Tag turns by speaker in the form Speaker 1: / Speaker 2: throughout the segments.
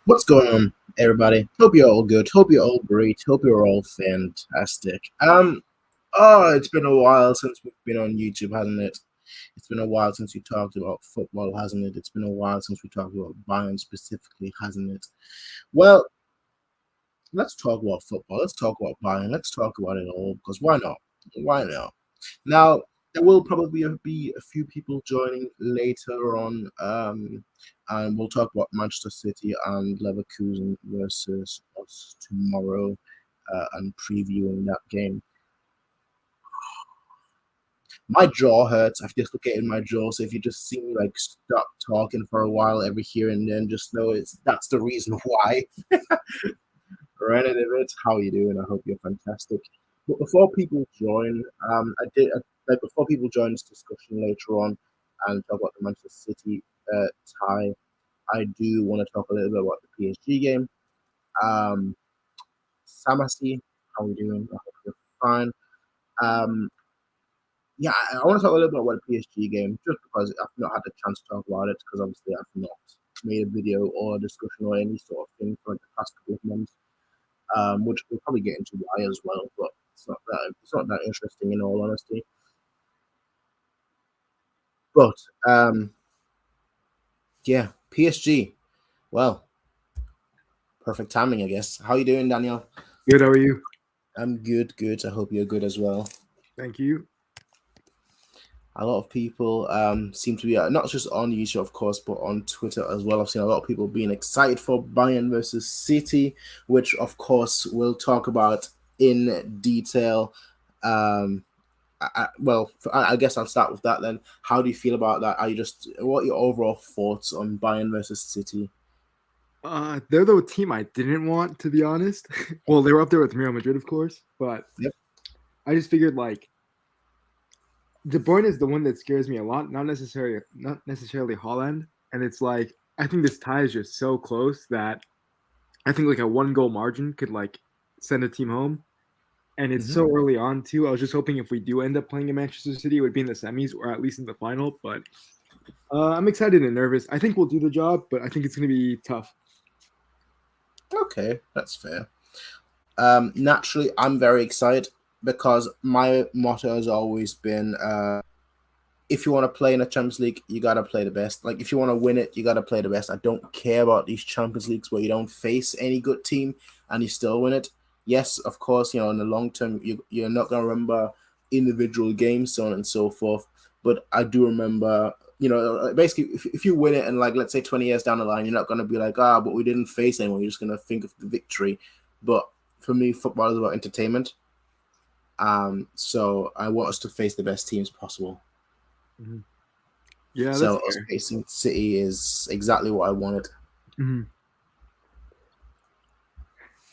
Speaker 1: What's going on, everybody? Hope you're all good. Hope you're all great. Hope you're all fantastic. It's been a while since we've been on YouTube, hasn't it? It's been a while since we talked about football, hasn't it? It's been a while since we talked about Bayern specifically, hasn't it? Well, let's talk about football. Let's talk about Bayern. Let's talk about it all because why not? Why not? Now, there will probably be a few people joining later on, and we'll talk about Manchester City and Leverkusen versus us tomorrow, and previewing that game. My jaw hurts. I've dislocated my jaw, so if you just see me like stop talking for a while every here and then, just know that's the reason why. Renan, how you doing? I hope you're fantastic. But before people join, before people join this discussion later on and talk about the Manchester City tie, I do want to talk a little bit about the PSG game. Samasi, how are you doing? I hope you're fine. Yeah, I want to talk a little bit about the PSG game just because I've not had the chance to talk about it because obviously I've not made a video or a discussion or any sort of thing for like the past couple of months. Which we'll probably get into why as well, but it's not that interesting in all honesty. But yeah, PSG. Well, perfect timing, I guess. How you doing, Daniel?
Speaker 2: Good, how are you?
Speaker 1: I'm good. I hope you're good as well.
Speaker 2: Thank you.
Speaker 1: A lot of people seem to be not just on YouTube, of course, but on Twitter as well. I've seen a lot of people being excited for Bayern versus City, which, of course, we'll talk about in detail. I guess I'll start with that then. How do you feel about that? What are your overall thoughts on Bayern versus City?
Speaker 2: They're the team I didn't want, to be honest. Well, they were up there with Real Madrid, of course, but
Speaker 1: yep.
Speaker 2: I just figured like De Bruyne is the one that scares me a lot, not necessarily Haaland. And it's like I think this tie is just so close that I think like a 1-goal margin could like send a team home. And it's so early on too. I was just hoping if we do end up playing in Manchester City, it would be in the semis or at least in the final. But I'm excited and nervous. I think we'll do the job, but I think it's going to be tough.
Speaker 1: Okay, that's fair. Naturally, I'm very excited because my motto has always been if you want to play in a Champions League, you got to play the best. Like, if you want to win it, you got to play the best. I don't care about these Champions Leagues where you don't face any good team and you still win it. Yes, of course, in the long term, you're not going to remember individual games, so on and so forth. But I do remember, basically, if you win it and, like, let's say 20 years down the line, you're not going to be like, but we didn't face anyone. You're just going to think of the victory. But for me, football is about entertainment. So I want us to face the best teams possible.
Speaker 2: Mm-hmm. Yeah,
Speaker 1: so us facing City is exactly what I wanted.
Speaker 2: Mm-hmm.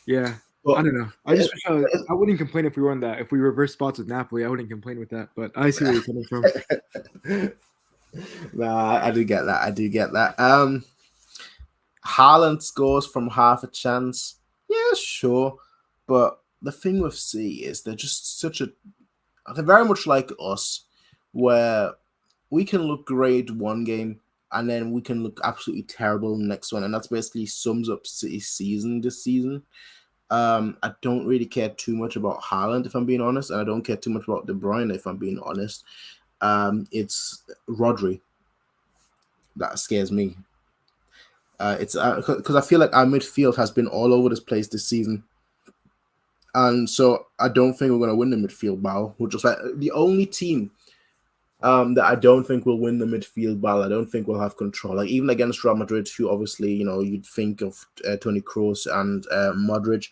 Speaker 2: Yeah, I don't know. I just wish I wouldn't complain if we won that. If we reverse spots with Napoli, I wouldn't complain with that. But I see where you're coming from.
Speaker 1: Nah, I do get that. Haaland scores from half a chance. Yeah, sure. But the thing with City is they're just they're very much like us, where we can look great one game and then we can look absolutely terrible in the next one. And that's basically sums up City's season this season. I don't really care too much about Haaland, if I'm being honest, and I don't care too much about De Bruyne, if I'm being honest. It's Rodri that scares me. It's because I feel like our midfield has been all over this place this season. And so I don't think we're going to win the midfield battle. We're just like the only team that I don't think will win the midfield battle. I don't think we'll have control. Like even against Real Madrid, who obviously, you'd think of Toni Kroos and Modric,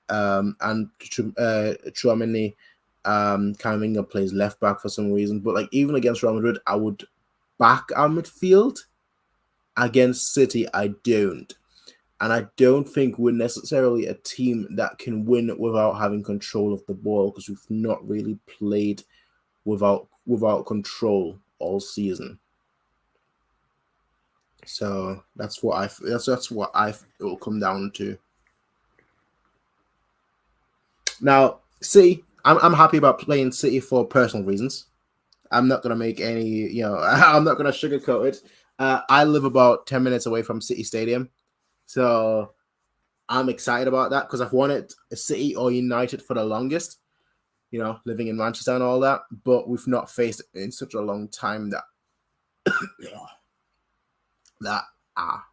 Speaker 1: and Tchouaméni, Camavinga plays left back for some reason. But like even against Real Madrid, I would back our midfield. Against City, I don't. And I don't think we're necessarily a team that can win without having control of the ball because we've not really played without control all season. So that's what it will come down to. Now, City, I'm happy about playing City for personal reasons. I'm not gonna make any, I'm not gonna sugarcoat it. I live about 10 minutes away from City Stadium. So I'm excited about that because I've wanted a City or United for the longest, living in Manchester and all that, but we've not faced it in such a long time that that ah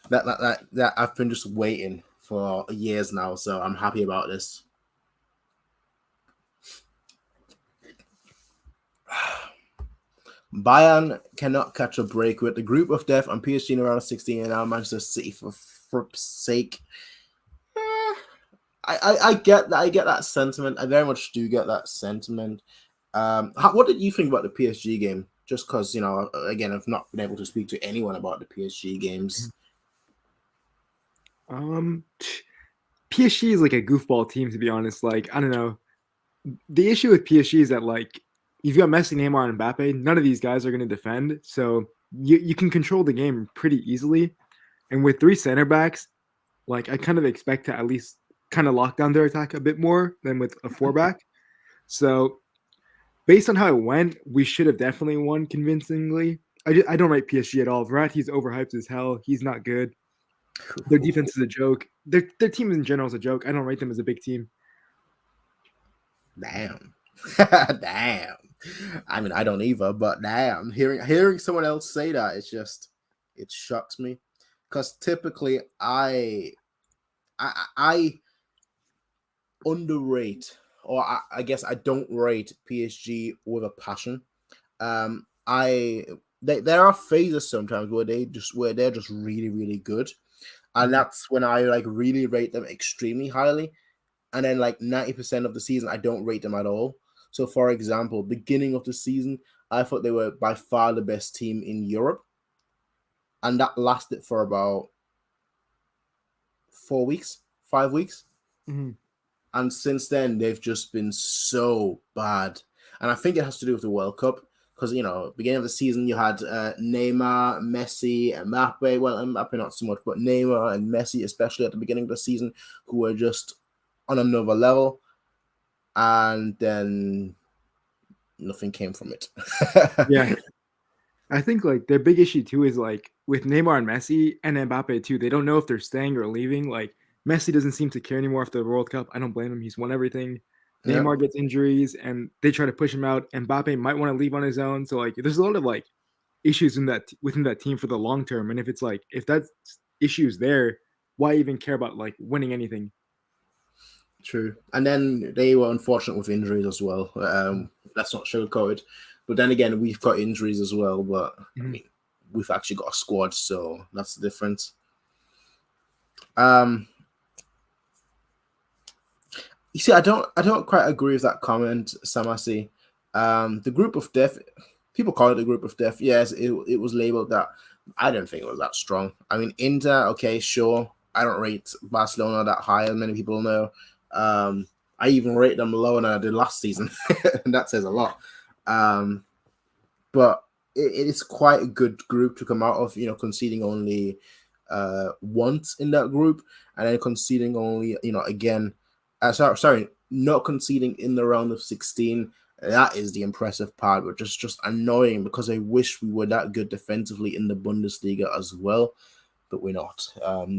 Speaker 1: that I've been just waiting for years now. So I'm happy about this. Bayern cannot catch a break with the group of death and PSG in around 16 and now Manchester City for sake. I get that. I get that sentiment. I very much do get that sentiment. What did you think about the PSG game? Just because, again, I've not been able to speak to anyone about the PSG games.
Speaker 2: PSG is like a goofball team, to be honest. Like, I don't know. The issue with PSG is that, like, you've got Messi, Neymar, and Mbappe. None of these guys are going to defend. So you can control the game pretty easily. And with three center backs, like, I kind of expect to at least kind of lock down their attack a bit more than with a four back. So based on how it went, we should have definitely won convincingly. I don't rate PSG at all. Verratti's overhyped as hell. He's not good. Their defense is a joke. Their team in general is a joke. I don't rate them as a big team.
Speaker 1: Damn. Damn. I mean, I don't either, but damn. Hearing someone else say that, it shocks me. Because typically I underrate, or I guess I don't rate PSG with a passion. There are phases sometimes where they're just really, really good. And that's when I like really rate them extremely highly. And then like 90% of the season, I don't rate them at all. So for example, beginning of the season, I thought they were by far the best team in Europe. And that lasted for about 4 weeks, 5 weeks.
Speaker 2: Mm-hmm.
Speaker 1: And since then, they've just been so bad. And I think it has to do with the World Cup. Because, beginning of the season, you had Neymar, Messi, and Mbappe. Well, Mbappe not so much, but Neymar and Messi, especially at the beginning of the season, who were just on another level. And then nothing came from it.
Speaker 2: Yeah. I think like their big issue too is like with Neymar and Messi and Mbappe too, they don't know if they're staying or leaving. Like Messi doesn't seem to care anymore after the World Cup. I don't blame him. He's won everything.
Speaker 1: Yeah.
Speaker 2: Neymar gets injuries and they try to push him out. Mbappe might want to leave on his own. So like there's a lot of like issues within that team for the long term. And if it's like if that issue's there, why even care about like winning anything?
Speaker 1: True. And then they were unfortunate with injuries as well. That's not sugarcoated. But then again, we've got injuries as well. But I mean, we've actually got a squad, so that's the difference. You see, I don't quite agree with that comment, Samasi. The group of death, people call it the group of death. Yes, it was labeled that. I don't think it was that strong. I mean, Inter, okay, sure. I don't rate Barcelona that high, as many people know. I even rate them lower than I did last season, and that says a lot. But it is quite a good group to come out of, conceding only once in that group, and then conceding only, again, sorry, not conceding in the round of 16. That is the impressive part, but just annoying because I wish we were that good defensively in the Bundesliga as well, but we're not.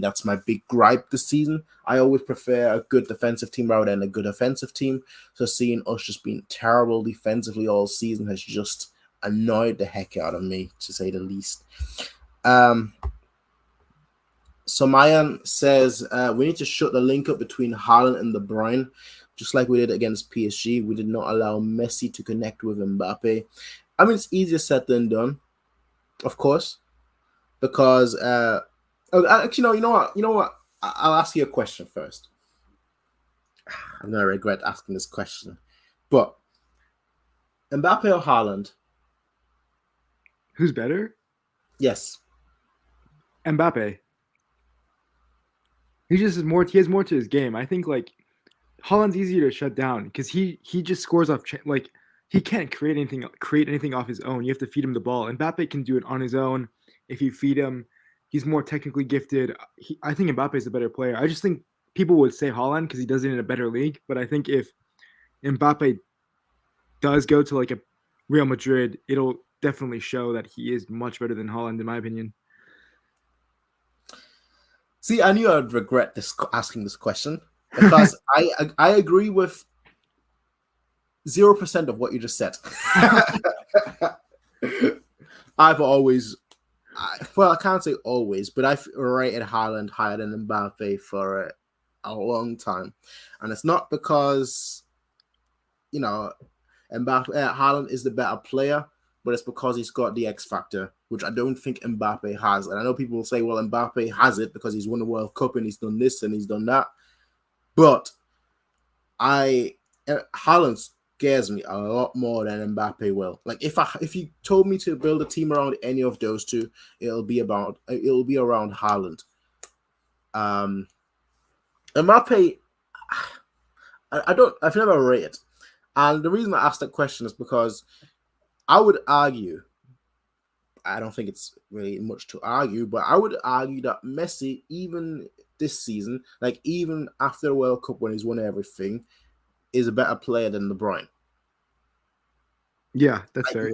Speaker 1: That's my big gripe this season. I always prefer a good defensive team rather than a good offensive team. So seeing us just being terrible defensively all season has just annoyed the heck out of me, to say the least. So Mayan says we need to shut the link up between Haaland and De Bruyne, just like we did against PSG. We did not allow Messi to connect with Mbappe. I mean, it's easier said than done, of course, because actually, no. You know what? I'll ask you a question first. I'm gonna regret asking this question, but Mbappe or Haaland?
Speaker 2: Who's better?
Speaker 1: Yes.
Speaker 2: Mbappe. He has more to his game. I think like Holland's easier to shut down because he just scores off like he can't create anything off his own. You have to feed him the ball. Mbappe can do it on his own if you feed him. He's more technically gifted. I think Mbappe is a better player. I just think people would say Holland because he does it in a better league. But I think if Mbappe does go to like a Real Madrid, it'll definitely show that he is much better than Holland, in my opinion.
Speaker 1: See, I knew I'd regret this asking this question because I agree with 0% of what you just said. I've always, I can't say always, but I've rated Haaland higher than Mbappe for a long time, and it's not because Mbappe Haaland is the better player, but it's because he's got the X factor, which I don't think Mbappe has. And I know people will say, well, Mbappe has it because he's won the World Cup and he's done this and he's done that. But Haaland scares me a lot more than Mbappe will. Like if you told me to build a team around any of those two, it'll be around Haaland. Mbappe, I've never rated. And the reason I asked that question is because I would argue, I don't think it's really much to argue, but I would argue that Messi, even this season, like even after the World Cup when he's won everything, is a better player than De Bruyne.
Speaker 2: Yeah, that's fair.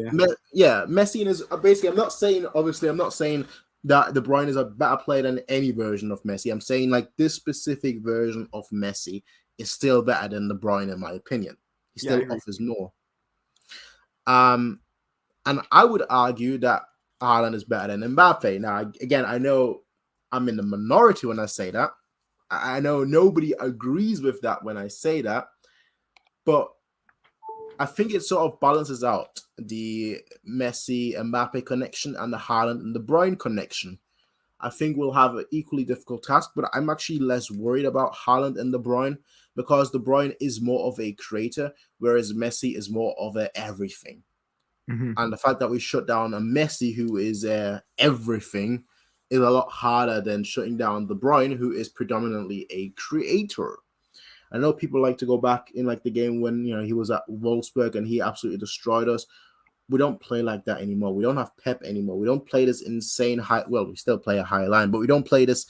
Speaker 2: Yeah,
Speaker 1: Messi is basically. I'm not saying that De Bruyne is a better player than any version of Messi. I'm saying like this specific version of Messi is still better than De Bruyne in my opinion. He still offers more. And I would argue that Haaland is better than Mbappe. Now, again, I know I'm in the minority when I say that. I know nobody agrees with that when I say that. But I think it sort of balances out the Messi Mbappe connection and the Haaland and De Bruyne connection. I think we'll have an equally difficult task, but I'm actually less worried about Haaland and De Bruyne because De Bruyne is more of a creator, whereas Messi is more of a everything.
Speaker 2: Mm-hmm.
Speaker 1: And the fact that we shut down a Messi who is everything is a lot harder than shutting down De Bruyne, who is predominantly a creator. I know people like to go back in like the game when he was at Wolfsburg and he absolutely destroyed us. We don't play like that anymore. We don't have Pep anymore. We don't play this insane high. Well, we still play a high line, but we don't play this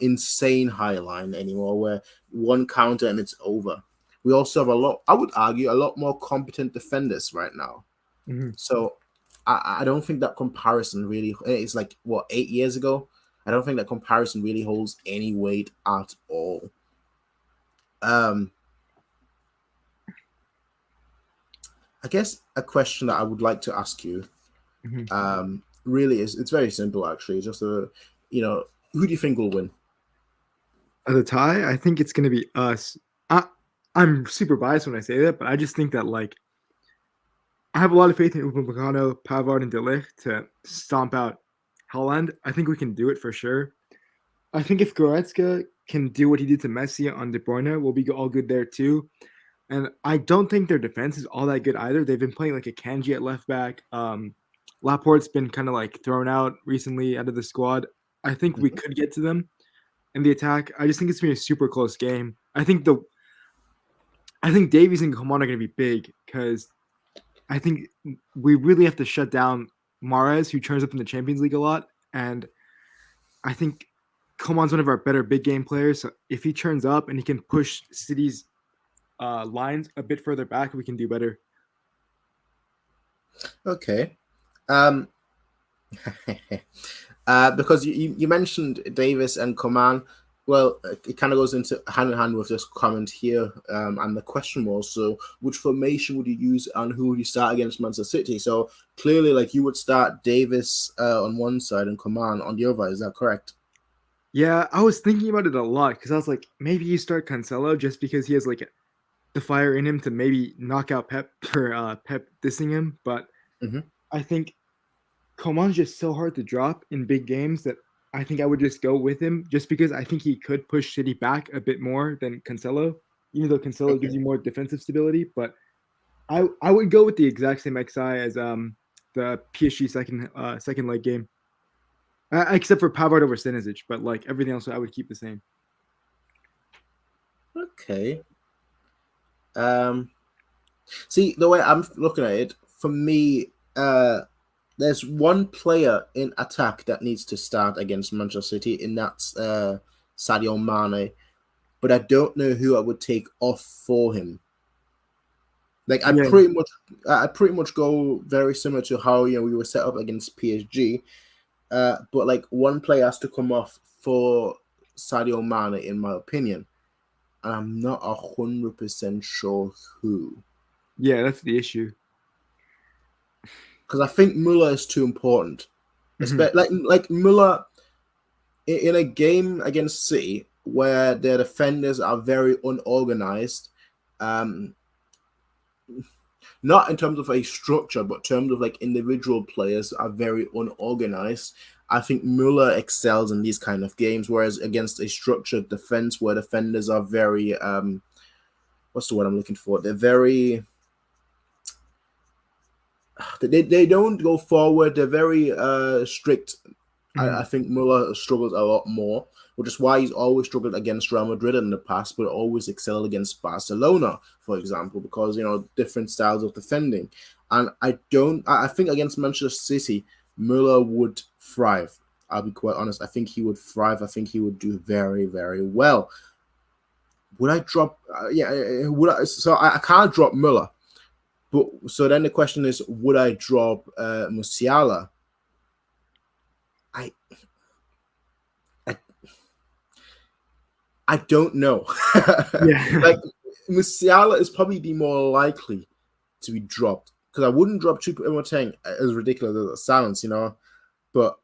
Speaker 1: insane high line anymore where one counter and it's over. We also have I would argue, a lot more competent defenders right now.
Speaker 2: Mm-hmm.
Speaker 1: So I don't think that comparison really. It's like 8 years ago. I don't think that comparison really holds any weight at all. I guess a question that I would like to ask you, really it's very simple actually. Just who do you think will win?
Speaker 2: The tie, I think it's going to be us. I'm super biased when I say that, but I just think that I have a lot of faith in Upamecano, Pavard, and De Ligt to stomp out Haaland. I think we can do it for sure. I think if Goretzka can do what he did to Messi on De Bruyne, we'll be all good there too. And I don't think their defense is all that good either. They've been playing like a Kanji at left back. Laporte's been kind of thrown out recently out of the squad. I think we could get to them in the attack. I just think it's going to be a super close game. I think Davies and Coman are going to be big because I think we really have to shut down Mahrez, who turns up in the Champions League a lot. And I think Coman's one of our better big game players. So if he turns up and he can push City's lines a bit further back, we can do better.
Speaker 1: Okay. Because you mentioned Davis and Coman. Well, it kind of goes into hand in hand with this comment here, and the question was, so which formation would you use and who would you start against Manchester City? So clearly, you would start Davis on one side and Coman on the other. Is that correct?
Speaker 2: Yeah, I was thinking about it a lot because I was like, maybe you start Cancelo just because he has the fire in him to maybe knock out Pep for Pep dissing him. But I think Coman's just so hard to drop in big games that I think I would just go with him just because I think he could push City back a bit more than Cancelo, even though Cancelo gives you more defensive stability. But I would go with the exact same XI as the PSG second leg game, except for Pavard over Stanisic. But everything else, I would keep the same.
Speaker 1: Okay. See, the way I'm looking at it, for me, there's one player in attack that needs to start against Manchester City, and that's Sadio Mane. But I don't know who I would take off for him. I pretty much go very similar to how we were set up against PSG. But one player has to come off for Sadio Mane, in my opinion, and I'm not 100% sure who.
Speaker 2: Yeah, that's the issue.
Speaker 1: Because I think Muller is too important. Like Muller in a game against City where their defenders are very unorganized, not in terms of a structure, but in terms of like individual players are very unorganized. I think Muller excels in these kind of games, whereas against a structured defense where defenders are very what's the word I'm looking for? They're very they don't go forward. They're very strict. I think Muller struggles a lot more, which is why he's always struggled against Real Madrid in the past, but always excelled against Barcelona, for example, because different styles of defending. And I think against Manchester City, Muller would thrive. I'll be quite honest. I think he would thrive. I think he would do very, very well. Would I drop? Would I? So I can't drop Muller. But so then the question is, would I drop Musiala? I don't know.
Speaker 2: Yeah.
Speaker 1: Like Musiala is probably the more likely to be dropped because I wouldn't drop Choupo-Moting, as ridiculous as it sounds, but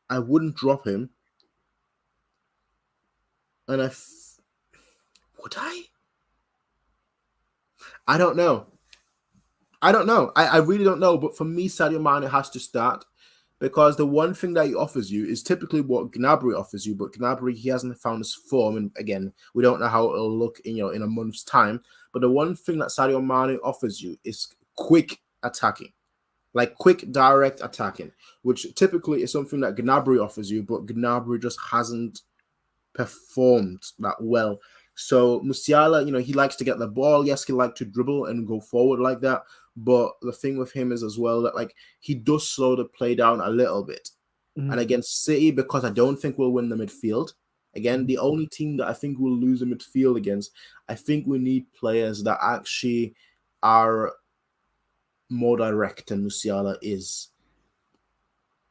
Speaker 1: I wouldn't drop him. And would I? I don't know. I really don't know. But for me, Sadio Mane has to start because the one thing that he offers you is typically what Gnabry offers you. But Gnabry, he hasn't found his form. And again, we don't know how it'll look in a month's time. But the one thing that Sadio Mane offers you is quick attacking. Like quick, direct attacking, which typically is something that Gnabry offers you. But Gnabry just hasn't performed that well. So Musiala, he likes to get the ball. Yes, he likes to dribble and go forward like that. But the thing with him is as well that like he does slow the play down a little bit. And against City, because I don't think we'll win the midfield. Again, the only team that I think will lose the midfield against, I think we need players that actually are more direct than Musiala is.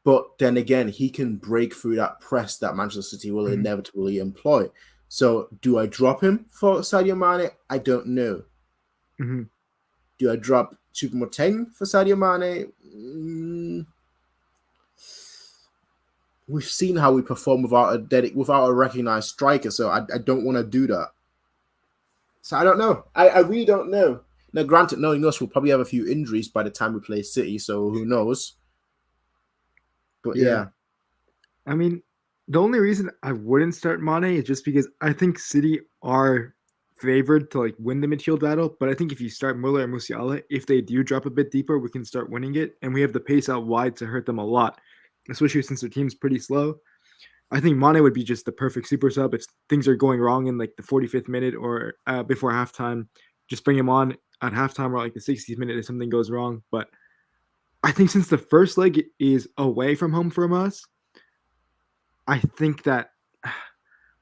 Speaker 1: But then again, he can break through that press that Manchester City will inevitably employ. So do I drop him for Sadio Mane? I don't know. Do I drop Choupo-Moting for Sadio Mane? We've seen how we perform without a recognized striker, so I don't want to do that. So I don't know. I really don't know. Now, granted, knowing us, we'll probably have a few injuries by the time we play City, so who knows? But yeah.
Speaker 2: I mean, the only reason I wouldn't start Mane is just because I think City are favored to like win the midfield battle. But I think if you start Muller and Musiala, if they do drop a bit deeper, we can start winning it. And we have the pace out wide to hurt them a lot, especially since their team's pretty slow. I think Mane would be just the perfect super sub if things are going wrong in like the 45th minute or before halftime. Just bring him on at halftime or like the 60th minute if something goes wrong. But I think since the first leg is away from home from us, I think that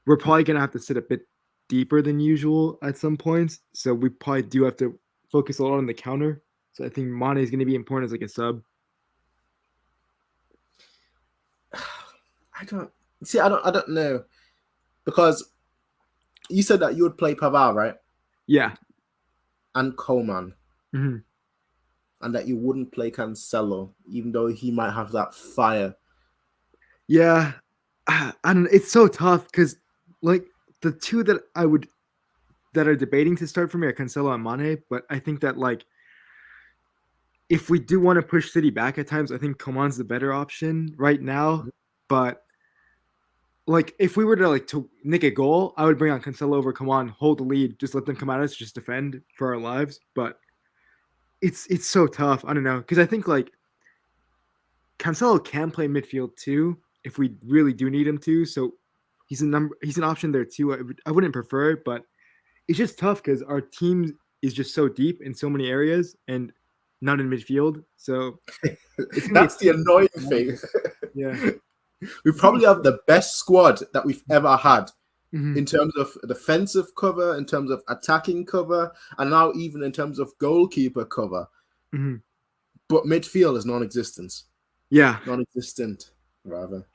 Speaker 2: we're probably going to have to sit a bit deeper than usual at some points. So we probably do have to focus a lot on the counter. So I think Mane is going to be important as like a sub.
Speaker 1: I don't know. Because you said that you would play Pavard, right?
Speaker 2: Yeah.
Speaker 1: And Coman. And that you wouldn't play Cancelo, even though he might have that fire.
Speaker 2: Yeah. And it's so tough because like the two that are debating to start for me are Cancelo and Mane, but I think that like if we do want to push City back at times, I think Coman's the better option right now. But like if we were to nick a goal, I would bring on Cancelo over Coman, hold the lead, just let them come at us, just defend for our lives. But it's so tough. I don't know, because I think like Cancelo can play midfield too if we really do need him to. So he's an option there too. I wouldn't prefer it, but it's just tough because our team is just so deep in so many areas and not in midfield. So
Speaker 1: that's the annoying thing.
Speaker 2: Yeah.
Speaker 1: We probably have the best squad that we've ever had in terms of defensive cover, in terms of attacking cover, and now even in terms of goalkeeper cover. But midfield is non-existent.
Speaker 2: Yeah.
Speaker 1: Non-existent, rather.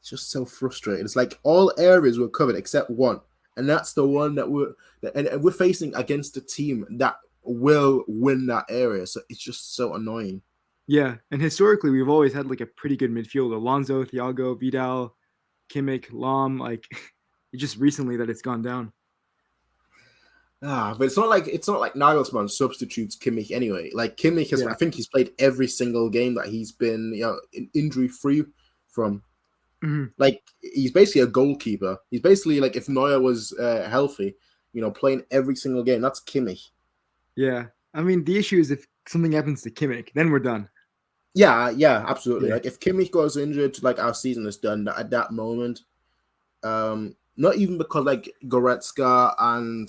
Speaker 1: It's just so frustrating. It's like all areas were covered except one, and that's the one and we're facing against a team that will win that area. So it's just so annoying.
Speaker 2: Yeah, and historically we've always had like a pretty good midfield: Alonso, Thiago, Vidal, Kimmich, Lam. Like, it's just recently that it's gone down.
Speaker 1: But it's not like Nagelsmann substitutes Kimmich anyway. Like Kimmich has,
Speaker 2: Yeah.
Speaker 1: I think he's played every single game that he's been, injury free from.
Speaker 2: Mhm.
Speaker 1: Like he's basically a goalkeeper. He's basically like if Neuer was healthy, playing every single game. That's Kimmich.
Speaker 2: Yeah. I mean, the issue is if something happens to Kimmich, then we're done.
Speaker 1: Yeah, absolutely.
Speaker 2: Yeah.
Speaker 1: Like if Kimmich goes injured, like our season is done at that moment. Not even because like Goretzka and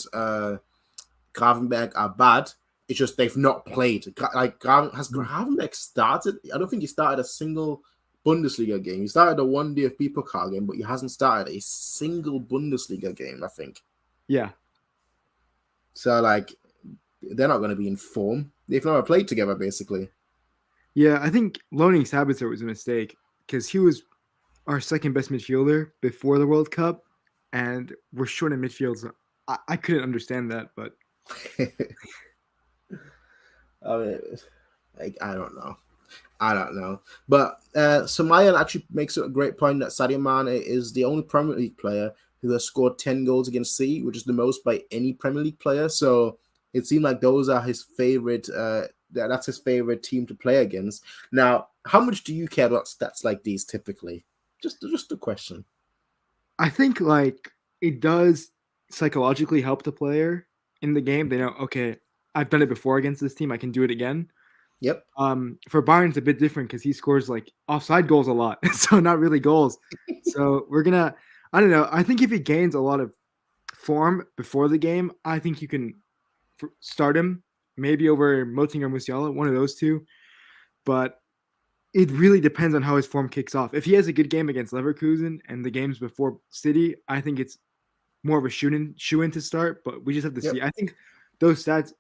Speaker 1: Gravenberg are bad. It's just they've not played. Like has Gravenberg started? I don't think he started a single Bundesliga game. He started a one DFB Pokal game, but he hasn't started a single Bundesliga game, I think.
Speaker 2: Yeah.
Speaker 1: So like they're not going to be in form. They've never played together, basically.
Speaker 2: Yeah, I think loaning Sabitzer was a mistake because he was our second best midfielder before the World Cup, and we're short in midfield. So I couldn't understand that, but
Speaker 1: I mean, like I don't know. But Samayan actually makes a great point that Sadio Mane is the only Premier League player who has scored 10 goals against City, which is the most by any Premier League player. So it seemed like those are his favorite. That's his favorite team to play against. Now, how much do you care about stats like these typically? Just a question.
Speaker 2: I think like it does psychologically help the player in the game. They know, okay, I've done it before against this team. I can do it again.
Speaker 1: Yep.
Speaker 2: For Bayern, it's a bit different because he scores like offside goals a lot, so not really goals. So we're gonna, I don't know. I think if he gains a lot of form before the game, I think you can start him maybe over Moting or Musiala, one of those two. But it really depends on how his form kicks off. If he has a good game against Leverkusen and the games before City, I think it's more of a shoe in to start. But we just have to
Speaker 1: Yep.
Speaker 2: see. I think those stats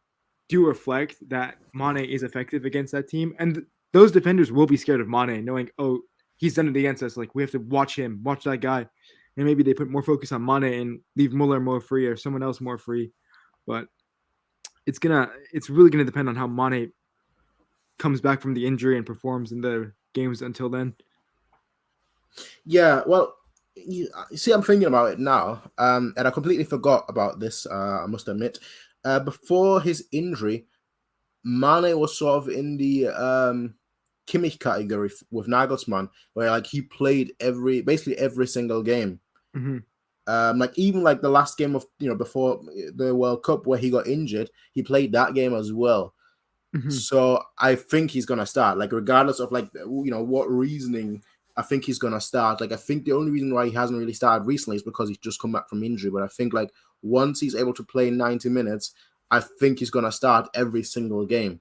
Speaker 2: do reflect that Mane is effective against that team, and those defenders will be scared of Mane, knowing, oh, he's done it against us. Like we have to watch him, watch that guy, and maybe they put more focus on Mane and leave Muller more free or someone else more free. But it's really gonna depend on how Mane comes back from the injury and performs in the games until then.
Speaker 1: Yeah, well, you see, I'm thinking about it now, and I completely forgot about this. I must admit, before his injury, Mane was sort of in the Kimmich category with Nagelsmann, where like he played basically every single game.
Speaker 2: Mm-hmm.
Speaker 1: Like even like the last game of before the World Cup where he got injured, he played that game as well.
Speaker 2: Mm-hmm.
Speaker 1: So I think he's gonna start, like regardless of like what reasoning. I think he's gonna start. Like I think the only reason why he hasn't really started recently is because he's just come back from injury. But I think like once he's able to play 90 minutes, I think he's gonna start every single game.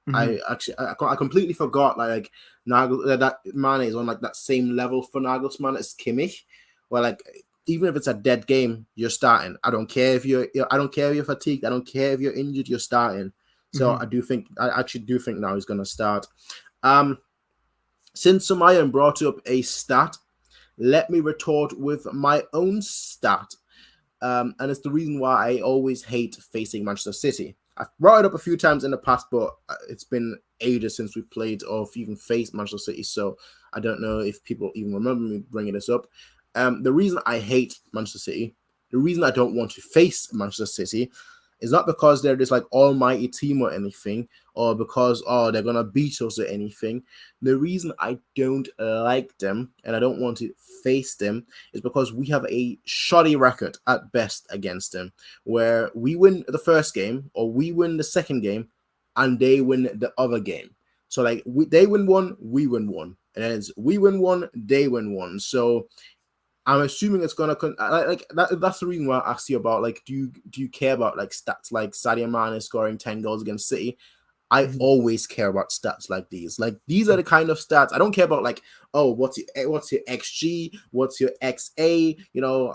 Speaker 2: Mm-hmm.
Speaker 1: I completely forgot like that Mane is on like that same level for Nagelsmann as Kimmich, where like even if it's a dead game, you're starting. I don't care if I don't care if you're fatigued. I don't care if you're injured. You're starting. So
Speaker 2: Mm-hmm.
Speaker 1: I actually do think now he's going to start. Since Samayan brought up a stat, let me retort with my own stat. And it's the reason why I always hate facing Manchester City. I've brought it up a few times in the past, but it's been ages since we've played or even faced Manchester City. So I don't know if people even remember me bringing this up. The reason I hate Manchester City, the reason I don't want to face Manchester City is not because they're this like almighty team or anything, or because they're gonna beat us or anything. The reason I don't like them and I don't want to face them is because we have a shoddy record at best against them, where we win the first game or we win the second game, and they win the other game. So like they win one, we win one, and then it's we win one, they win one. So I'm assuming it's gonna like that. That's the reason why I asked you about like, do you care about like stats like Sadio Mane scoring 10 goals against City? I
Speaker 2: Mm-hmm.
Speaker 1: always care about stats like these. Like these are the kind of stats I don't care about. Like, oh, what's your XG? What's your XA?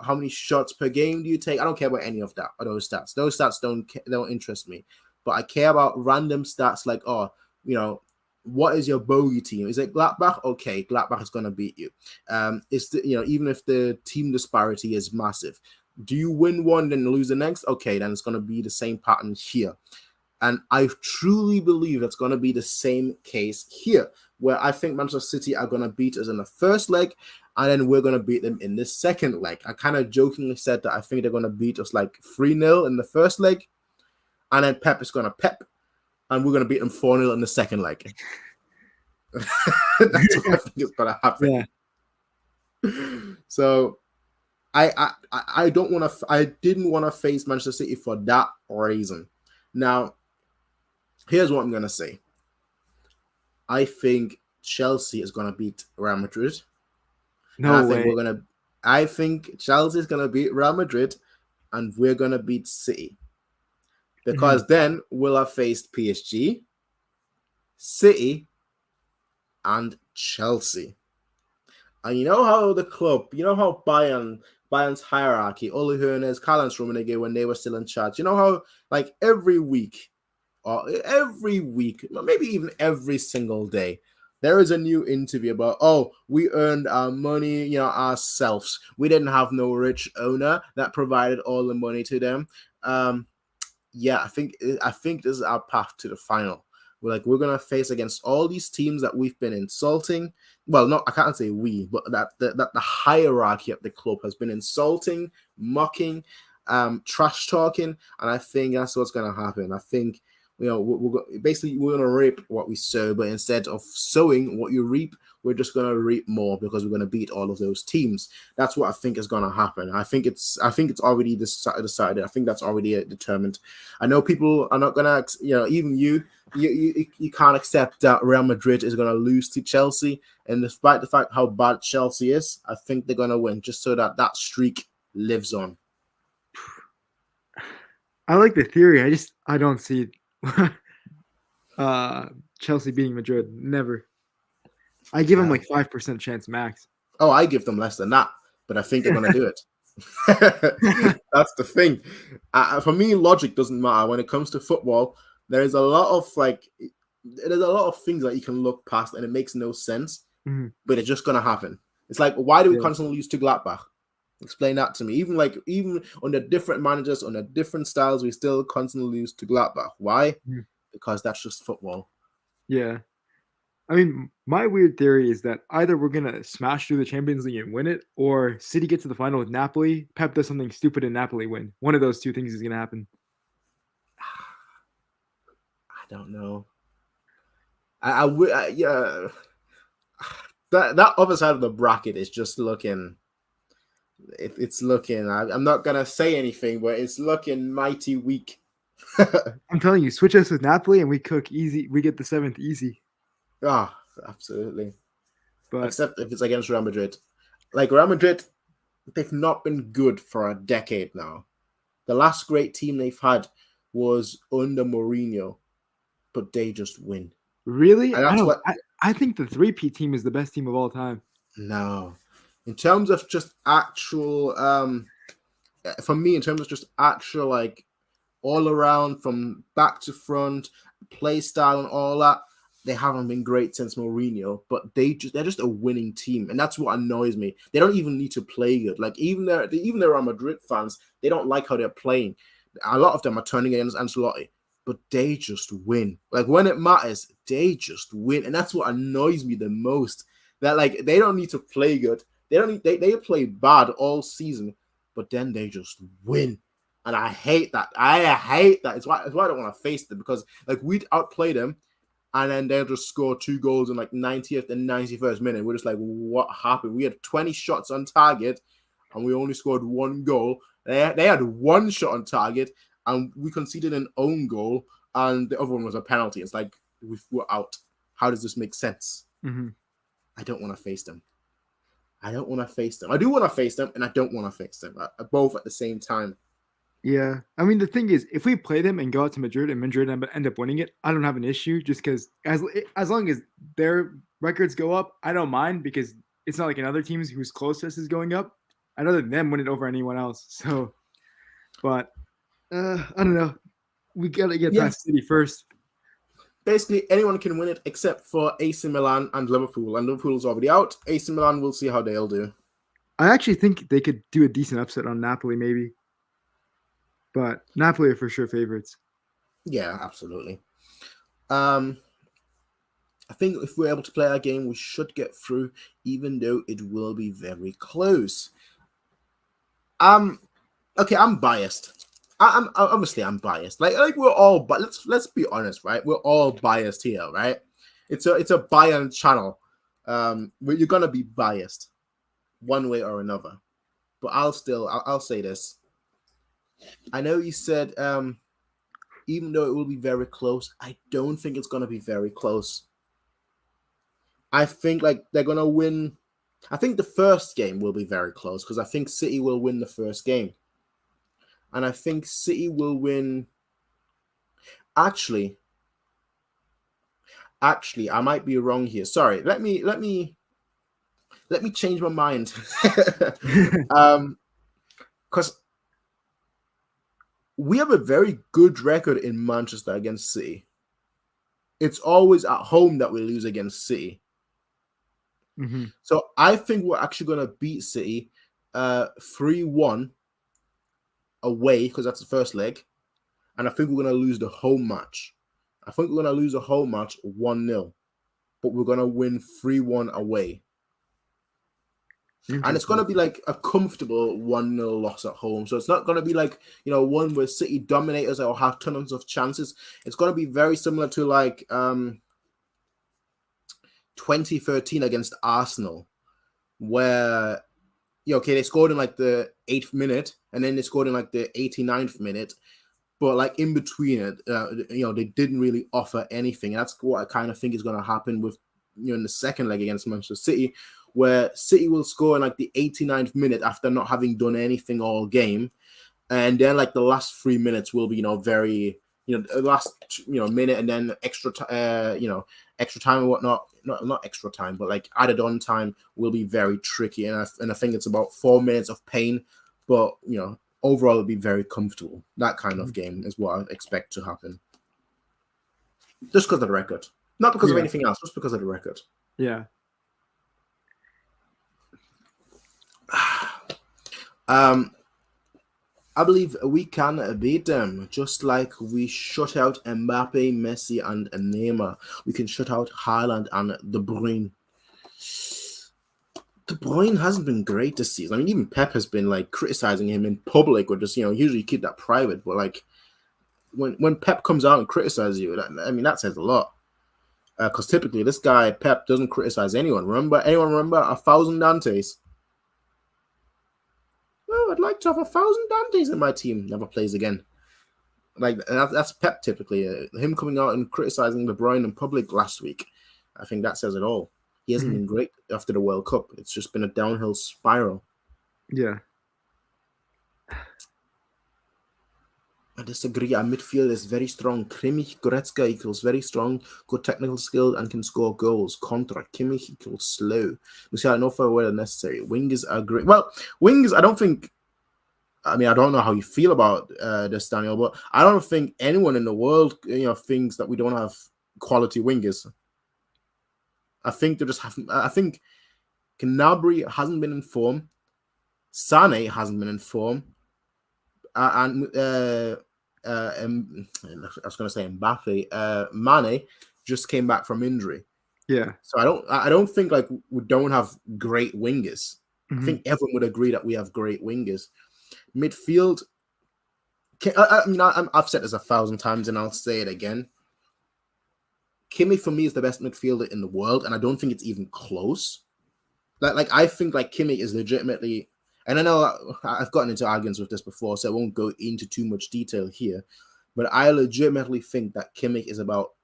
Speaker 1: How many shots per game do you take? I don't care about any of that. Or those stats. Those stats don't interest me. But I care about random stats like, oh, you know, what is your bogey team? Is it Gladbach? Okay, Gladbach is going to beat you. Even if the team disparity is massive, do you win one then lose the next? Okay, then it's going to be the same pattern here. And I truly believe that's going to be the same case here, where I think Manchester City are going to beat us in the first leg, and then we're going to beat them in the second leg. I kind of jokingly said that I think they're going to beat us like 3-0 in the first leg, and then Pep is going to pep, and we're going to beat them 4-0 in the second leg. That's what I think is going to happen. Yeah. So I didn't want to face Manchester City for that reason. Now, here's what I'm going to say. I think Chelsea is going to beat Real Madrid.
Speaker 2: No way.
Speaker 1: I think Chelsea is going to beat Real Madrid, and we're going to beat City. Because then we'll have faced PSG, City, and Chelsea. And you know how the club, you know how Bayern's hierarchy, Ole Hoeneß, Karl-Heinz Rummenigge, when they were still in charge, you know how like every week, maybe even every single day, there is a new interview about, we earned our money, ourselves. We didn't have no rich owner that provided all the money to them. I think this is our path to the final. We're gonna face against all these teams that we've been insulting. Well, I can't say we, but that the hierarchy of the club has been insulting, mocking, trash talking, and I think that's what's gonna happen. I think we're gonna reap what we sow, but instead of sowing what you reap, we're just gonna reap more because we're gonna beat all of those teams. That's what I think is gonna happen. I think it's already decided. I think that's already determined. I know people are not gonna, even you can't accept that Real Madrid is gonna lose to Chelsea, and despite the fact how bad Chelsea is, I think they're gonna win just so that streak lives on.
Speaker 2: I like the theory. I don't see Chelsea beating Madrid. Never. I give them like 5% chance max.
Speaker 1: Oh, I give them less than that, but I think they're going to do it. That's the thing. For me, logic doesn't matter. When it comes to football, there's a lot of things that you can look past and it makes no sense, but it's just going to happen. It's like, why do we constantly lose to Gladbach? Explain that to me. Even under different managers, under different styles, we still constantly lose to Gladbach. Why? Because that's just football.
Speaker 2: Yeah. I mean, my weird theory is that either we're going to smash through the Champions League and win it, or City gets to the final with Napoli, Pep does something stupid and Napoli win. One of those two things is going to happen.
Speaker 1: I don't know. That other side of the bracket is just looking... It's looking... I'm not going to say anything, but it's looking mighty weak.
Speaker 2: I'm telling you, switch us with Napoli and we cook easy. We get the 7th easy.
Speaker 1: Absolutely.
Speaker 2: But
Speaker 1: except if it's against Real Madrid. Like Real Madrid, they've not been good for a decade now. The last great team they've had was under Mourinho, but they just win.
Speaker 2: Really? I think the 3P team is the best team of all time.
Speaker 1: No. In terms of just actual, for me, in terms of just actual, like, all around from back to front, play style and all that, they haven't been great since Mourinho, but they're just a winning team, and that's what annoys me. They don't even need to play good. Like even the Real Madrid fans, they don't like how they're playing. A lot of them are turning against Ancelotti, but they just win. Like when it matters, they just win, and that's what annoys me the most. That like they don't need to play good. They play bad all season, but then they just win. And I hate that. I hate that. It's why I don't want to face them, because like we'd outplay them, and then they'll just score 2 goals in like 90th and 91st minute. We're just like, what happened? We had 20 shots on target, and we only scored 1 goal. They had 1 shot on target, and we conceded an own goal, and the other one was a penalty. It's like we're out. How does this make sense? I don't want to face them. I don't want to face them. I do want to face them, and I don't want to face them. Both at the same time.
Speaker 2: Yeah. I mean, the thing is, if we play them and go out to Madrid and Madrid end up winning it, I don't have an issue, just because as long as their records go up, I don't mind, because it's not like another team who's closest is going up. I'd rather them win it over anyone else. So, but I don't know. We got to get past City first.
Speaker 1: basically anyone can win it except for AC Milan and Liverpool. And Liverpool's already out. AC Milan, we'll see how they'll do.
Speaker 2: I actually think they could do a decent upset on Napoli, maybe. But Napoli are for sure favorites.
Speaker 1: Yeah, absolutely. I think if we're able to play our game, we should get through, even though it will be very close. Okay, I'm biased. I'm obviously I'm biased. Like we're all, but let's be honest, right? We're all biased here, right? It's a Bayern channel. You're gonna be biased, one way or another. But I'll say this. I know you said even though it will be very close, I don't think it's gonna be very close. I think like they're gonna win. I think the first game will be very close because I think City will win the first game, and I think City will win. Actually, I might be wrong here. Sorry. Let me change my mind. Because we have a very good record in Manchester against City. It's always at home that we lose against City.
Speaker 2: Mm-hmm.
Speaker 1: So I think we're actually going to beat City 3-1 away because that's the first leg. And I think we're going to lose the home match. I think we're going to lose the home match 1-0. But we're going to win 3-1 away. And it's going to be like a comfortable 1-0 loss at home. So it's not going to be like, one where City dominate us or have tons of chances. It's going to be very similar to like 2013 against Arsenal, where, they scored in like the 8th minute and then they scored in like the 89th minute. But like in between it, they didn't really offer anything. And that's what I kind of think is going to happen with, in the second leg against Manchester City, where City will score in like the 89th minute after not having done anything all game. And then like the last 3 minutes will be, very, the last, minute and then extra time and whatnot. Not extra time, but like added on time will be very tricky. And I think it's about 4 minutes of pain. But, overall, it'll be very comfortable. That kind of game is what I expect to happen. Just because of the record. Not because of anything else, just because of the record.
Speaker 2: Yeah.
Speaker 1: I believe we can beat them, just like we shut out Mbappe, Messi, and Neymar. We can shut out Haaland and De Bruyne. De Bruyne hasn't been great this season. I mean, even Pep has been like criticizing him in public, or just usually keep that private. But like when Pep comes out and criticizes you, that says a lot. Because typically this guy Pep doesn't criticize anyone. Anyone remember 1,000 Dantes? Oh, I'd like to have 1,000 Dantes in my team. Never plays again. Like that's Pep typically. Him coming out and criticizing De Bruyne in public last week, I think that says it all. He hasn't been great after the World Cup. It's just been a downhill spiral.
Speaker 2: Yeah.
Speaker 1: I disagree. Our midfield is very strong. Kimmich, Goretzka equals very strong, good technical skill, and can score goals. Contra, Kimmich equals slow. Musiala, no further necessary. Wingers are great. Well, wingers, I don't think... I mean, I don't know how you feel about this, Daniel, but I don't think anyone in the world, thinks that we don't have quality wingers. I think they just haven't... I think Gnabry hasn't been in form. Sané hasn't been in form. I was going to say Mbappe. Mane just came back from injury.
Speaker 2: Yeah.
Speaker 1: So I don't think like we don't have great wingers. I think everyone would agree that we have great wingers. Midfield. I've said this 1,000 times and I'll say it again. Kimmich for me is the best midfielder in the world, and I don't think it's even close. Like I think like Kimmich is legitimately. And I know I've gotten into arguments with this before, so I won't go into too much detail here. But I legitimately think that Kimmich is about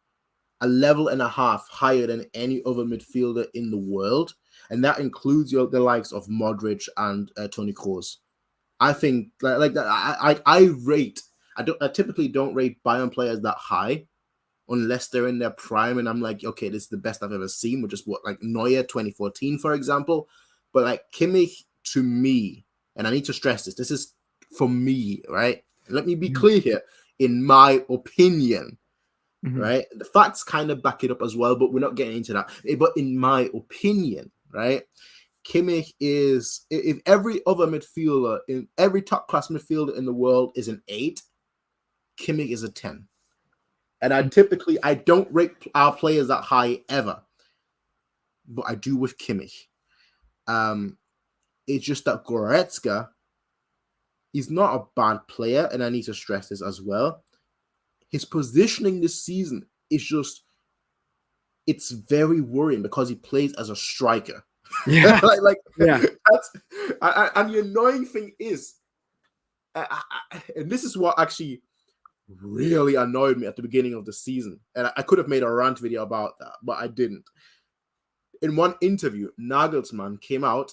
Speaker 1: a level and a half higher than any other midfielder in the world. And that includes the likes of Modric and Toni Kroos. I think I typically don't rate Bayern players that high unless they're in their prime. And I'm like, okay, this is the best I've ever seen, which is like Neuer 2014, for example. But like Kimmich, to me, and I need to stress this is for me, right? Let me be clear here. In my opinion, right? The facts kind of back it up as well, but we're not getting into that. But in my opinion, right, Kimmich is, if every other midfielder, in every top class midfielder in the world is an 8, Kimmich is a 10. And I don't rate our players that high ever, but I do with Kimmich. It's just that Goretzka, he's not a bad player, and I need to stress this as well. His positioning this season is just, it's very worrying because he plays as a striker.
Speaker 2: Yeah.
Speaker 1: Yeah. And the annoying thing is, and this is what actually really annoyed me at the beginning of the season, and I could have made a rant video about that, but I didn't. In one interview, Nagelsmann came out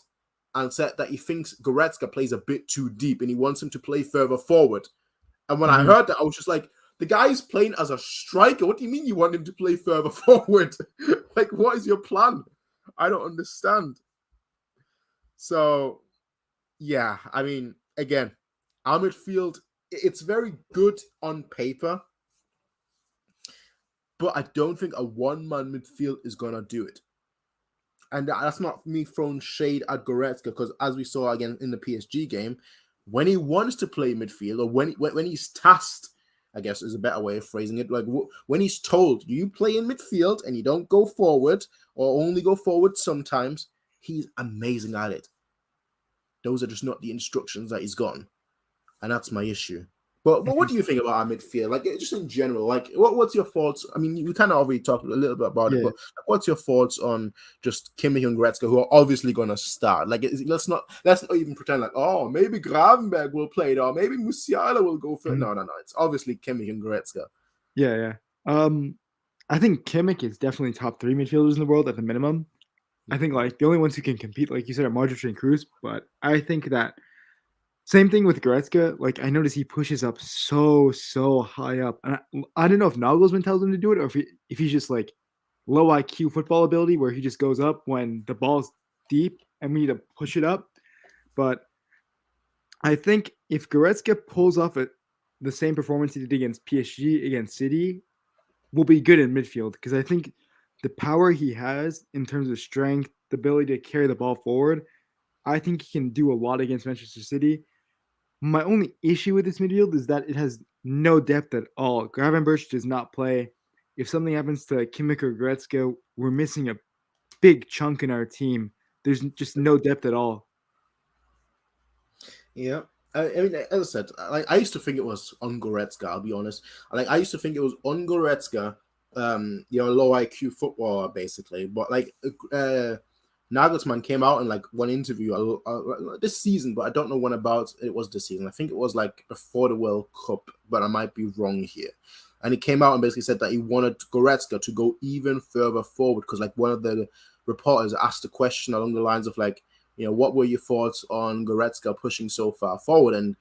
Speaker 1: and said that he thinks Goretzka plays a bit too deep and he wants him to play further forward. And when I heard that, I was just like, the guy's playing as a striker. What do you mean you want him to play further forward? Like, what is your plan? I don't understand. So, yeah, I mean, again, our midfield, it's very good on paper, but I don't think a one-man midfield is going to do it. And that's not me throwing shade at Goretzka, because as we saw again in the PSG game, when he wants to play midfield, or when he's tasked, I guess is a better way of phrasing it, like when he's told, you play in midfield and you don't go forward or only go forward sometimes, he's amazing at it. Those are just not the instructions that he's gotten. And that's my issue. But what do you think about our midfield? Like, just in general, like, what's your thoughts? I mean, we kind of already talked a little bit about it, but what's your thoughts on just Kimmich and Goretzka, who are obviously going to start? Like, let's not even pretend like, oh, maybe Gravenberg will play it, or maybe Musiala will go for it. No. It's obviously Kimmich and Goretzka.
Speaker 2: Yeah. I think Kimmich is definitely top 3 midfielders in the world at the minimum. I think, like, the only ones who can compete, like you said, are Modric and Kroos, but I think that same thing with Goretzka. Like, I notice he pushes up so high up, and I don't know if Nagelsmann tells him to do it, or if he's just like low IQ football ability, where he just goes up when the ball's deep and we need to push it up. But I think if Goretzka pulls off the same performance he did against PSG, against City, will be good in midfield, because I think the power he has in terms of strength, the ability to carry the ball forward, I think he can do a lot against Manchester City. My only issue with this midfield is that it has no depth at all. Gravenberch does not play. If something happens to Kimmich or Goretzka, we're missing a big chunk in our team. There's just no depth at all.
Speaker 1: Yeah. I mean, as I said, like, I used to think it was on Goretzka, I'll be honest. Like, I used to think it was on Goretzka, low IQ footballer, basically. But, like, Nagelsmann came out in, like, one interview this season, but I don't know when about it was this season. I think it was, like, before the World Cup, but I might be wrong here. And he came out and basically said that he wanted Goretzka to go even further forward, because, like, one of the reporters asked a question along the lines of, like, what were your thoughts on Goretzka pushing so far forward and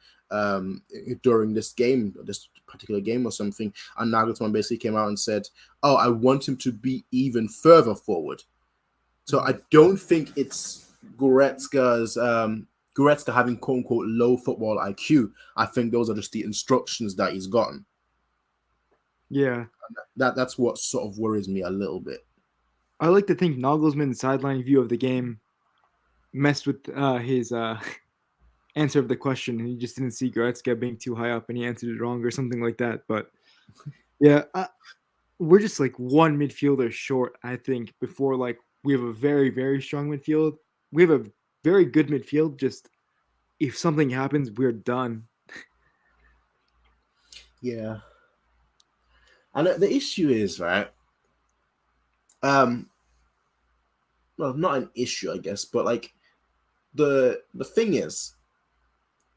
Speaker 1: during this game, this particular game or something? And Nagelsmann basically came out and said, oh, I want him to be even further forward. So I don't think it's Goretzka having quote unquote low football IQ. I think those are just the instructions that he's gotten.
Speaker 2: Yeah.
Speaker 1: That's what sort of worries me a little bit.
Speaker 2: I like to think Nagelsmann's sideline view of the game messed with his answer of the question, and he just didn't see Goretzka being too high up and he answered it wrong or something like that. But yeah, we're just like one midfielder short, I think, before like we have a very, very strong midfield. We have a very good midfield. Just if something happens, we're done.
Speaker 1: Yeah. And the issue is, right? Well, not an issue, I guess, but like the thing is,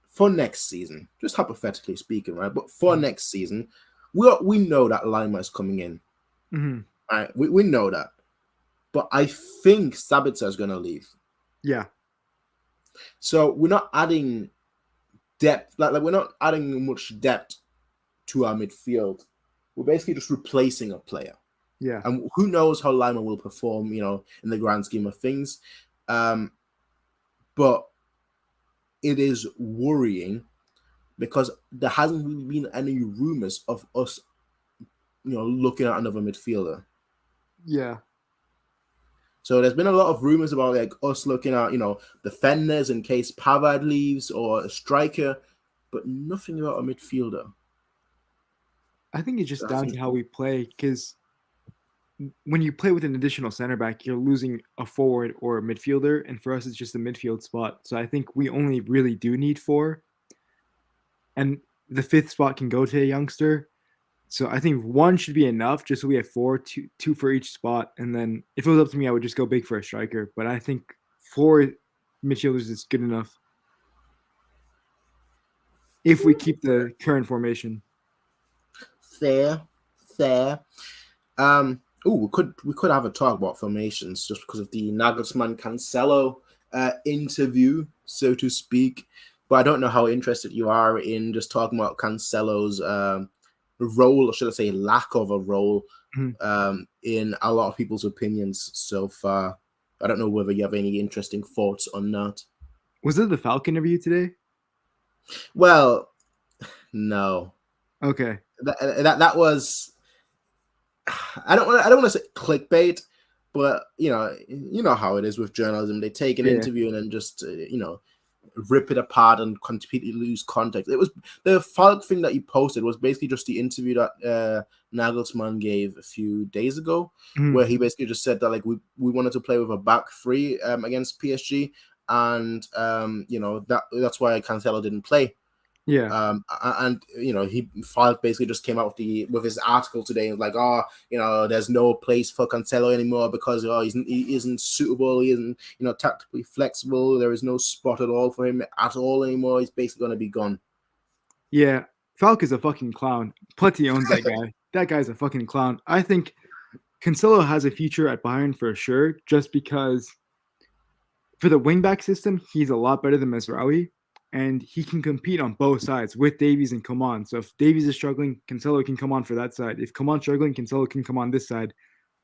Speaker 1: for next season, just hypothetically speaking, right? But for next season, we know that Lima is coming in.
Speaker 2: Mm-hmm.
Speaker 1: Right? We know that. But I think Sabitzer is going to leave.
Speaker 2: Yeah.
Speaker 1: So we're not adding depth. Like we're not adding much depth to our midfield. We're basically just replacing a player.
Speaker 2: Yeah.
Speaker 1: And who knows how Lima will perform, in the grand scheme of things. But it is worrying because there hasn't really been any rumors of us looking at another midfielder.
Speaker 2: Yeah.
Speaker 1: So there's been a lot of rumors about like us looking at, defenders in case Pavard leaves or a striker, but nothing about a midfielder.
Speaker 2: I think it's just
Speaker 1: So
Speaker 2: down to how we play, because when you play with an additional center back, you're losing a forward or a midfielder, and for us, it's just a midfield spot. So I think we only really do need 4, and the 5th spot can go to a youngster. So I think 1 should be enough, just so we have 4, two for each spot. And then if it was up to me, I would just go big for a striker. But I think 4 midfielders is good enough if we keep the current formation.
Speaker 1: Fair. We could have a talk about formations just because of the Nagelsmann Cancelo interview, so to speak. But I don't know how interested you are in just talking about Cancelo's role, or should I say lack of a role, in a lot of people's opinions so far. I don't know whether you have any interesting thoughts on that.
Speaker 2: Was it the Falcon interview today?
Speaker 1: Well, no.
Speaker 2: Okay.
Speaker 1: That was. I don't want to say clickbait, but you know how it is with journalism. They take an interview and then just rip it apart and completely lose context. It was the Falk thing that you posted was basically just the interview that Nagelsmann gave a few days ago, where he basically just said that like we wanted to play with a back 3 against PSG, and that's why Cancelo didn't play.
Speaker 2: Yeah.
Speaker 1: And Falk basically just came out with his article today and was like, there's no place for Cancelo anymore because he isn't suitable, he isn't tactically flexible, there is no spot at all for him at all anymore. He's basically gonna be gone.
Speaker 2: Yeah, Falk is a fucking clown. Putty owns that guy. That guy's a fucking clown. I think Cancelo has a future at Bayern for sure, just because for the wingback system, he's a lot better than Mazraoui. And he can compete on both sides with Davies and Coman. So if Davies is struggling, Cancelo can come on for that side. If Coman's struggling, Cancelo can come on this side.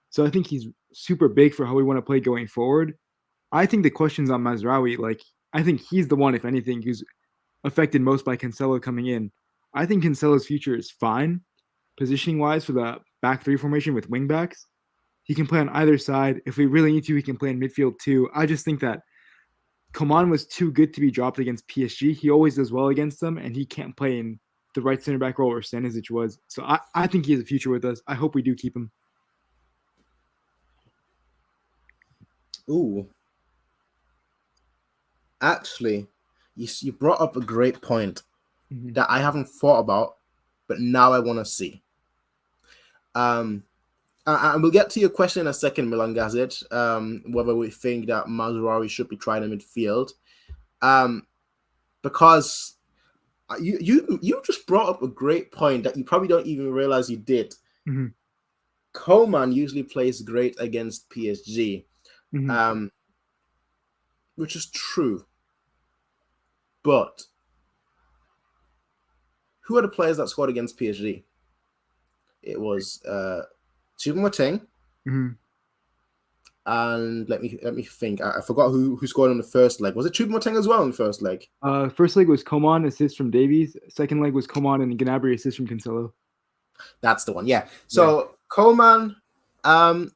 Speaker 2: So I think he's super big for how we want to play going forward. I think the questions on Mazraoui, I think he's the one, if anything, who's affected most by Cancelo coming in. I think Cancelo's future is fine, positioning-wise, for the back 3 formation with wingbacks. He can play on either side. If we really need to, he can play in midfield too. I just think that Coman was too good to be dropped against PSG. He always does well against them, and he can't play in the right center back role where Stanisic was. So I think he has a future with us. I hope we do keep him.
Speaker 1: Ooh. Actually, you brought up a great point that I haven't thought about, but now I want to see. And we'll get to your question in a second, Milan Gazic, whether we think that Mazraoui should be tried in midfield. Because you just brought up a great point that you probably don't even realize you did. Coman usually plays great against PSG, which is true. But who are the players that scored against PSG? It was Choupo-Moting, and let me think. I forgot who scored on the first leg. Was it Choupo-Moting as well in the first leg?
Speaker 2: First leg was Coman, assist from Davies. Second leg was Coman and Gnabry, assist from Cancelo.
Speaker 1: That's the one. Yeah. So Coman, Coman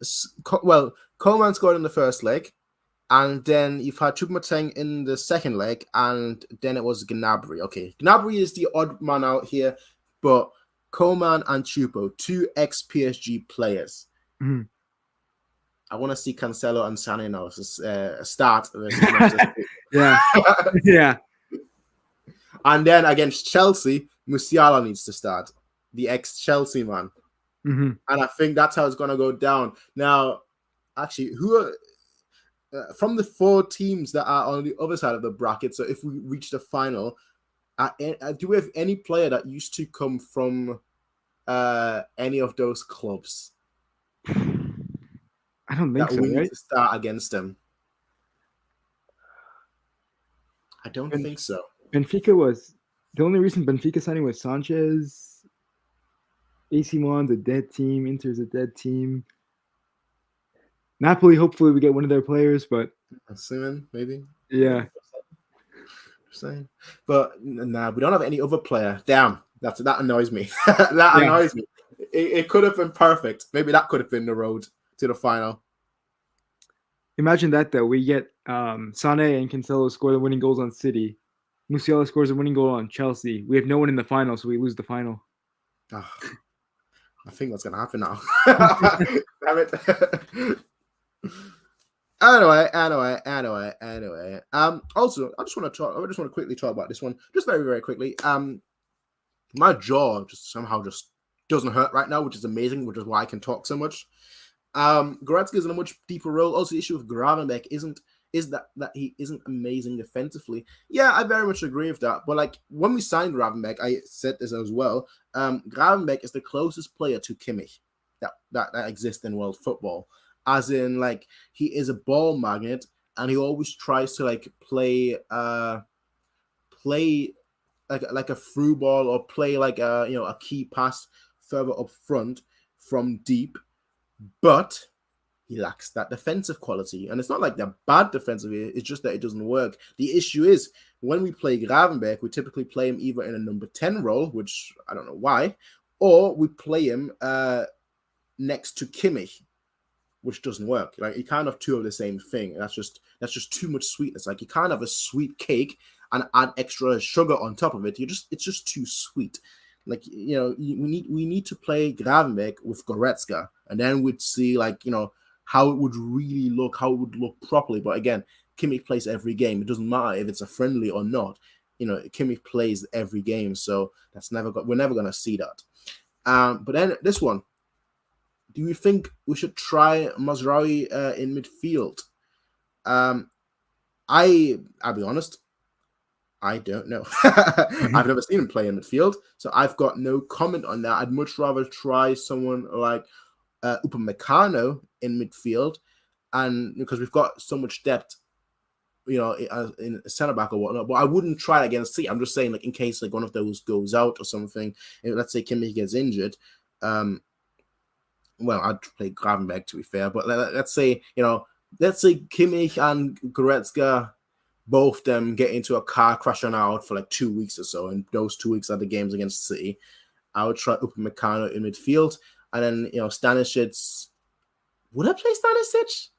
Speaker 1: scored in the first leg, and then you've had Choupo-Moting in the second leg, and then it was Gnabry. Okay, Gnabry is the odd man out here, but Coman and Choupo, 2 ex-PSG players. I want to see Cancelo and Sané now start versus Manchester City.
Speaker 2: Yeah.
Speaker 1: And then against Chelsea, Musiala needs to start, the ex-Chelsea man. And I think that's how it's going to go down. Now, actually, who are from the 4 teams that are on the other side of the bracket? So if we reach the final, do we have any player that used to come from any of those clubs?
Speaker 2: I don't think so,
Speaker 1: we need
Speaker 2: right?
Speaker 1: to start against them. I don't think so.
Speaker 2: Benfica was the only recent Benfica signing was Sanchez. AC Milan's a dead team. Inter's a dead team. Napoli, hopefully we get one of their players, but
Speaker 1: Simon, maybe.
Speaker 2: Yeah.
Speaker 1: But nah, we don't have any other player. Damn, that annoys me. Annoys me. it could have been perfect. Maybe that could have been the road to the final.
Speaker 2: Imagine that though. We get Sane and Cancelo score the winning goals on City. Musiala scores a winning goal on Chelsea. We have no one in the final, so we lose the final.
Speaker 1: Oh, I think that's gonna happen now. Damn it. Anyway. Also, I just want to quickly talk about this one, just very, very quickly. My jaw just somehow just doesn't hurt right now, which is amazing, which is why I can talk so much. Goretzka is in a much deeper role. Also, the issue with Gravenberch is that he isn't amazing defensively. Yeah, I very much agree with that. But like when we signed Gravenberch, I said this as well. Gravenberch is the closest player to Kimmich that exists in world football. As in, like, he is a ball magnet, and he always tries to like play like a through ball, or play like a key pass further up front from deep. But he lacks that defensive quality. And it's not like they're bad defensively, it's just that it doesn't work. The issue is, when we play Gravenberch, we typically play him either in a number 10 role, which I don't know why, or we play him next to Kimmich, which doesn't work. Like, you can't have two of the same thing. That's just too much sweetness. Like, you can't have a sweet cake and add extra sugar on top of it. It's just too sweet. Like, we need to play Gravenberch with Goretzka, and then we'd see, like, how it would really look, how it would look properly. But again, Kimmich plays every game. It doesn't matter if it's a friendly or not. Kimmich plays every game, so we're never gonna see that. But then this one, do you think we should try Mazraoui in midfield? I'll be honest, I don't know. I've never seen him play in midfield, so I've got no comment on that. I'd much rather try someone like Upamecano in midfield, and because we've got so much depth, in centre back or whatnot. But I wouldn't try it against City. I'm just saying, like, in case like one of those goes out or something. Let's say Kimmich gets injured. Well, I'd play Gravenberch, to be fair. But let's say Kimmich and Goretzka, both them get into a car crash and out for like 2 weeks or so, and those 2 weeks are the games against City. I would try Upamecano in midfield, and then Stanisic. Would I play Stanisic?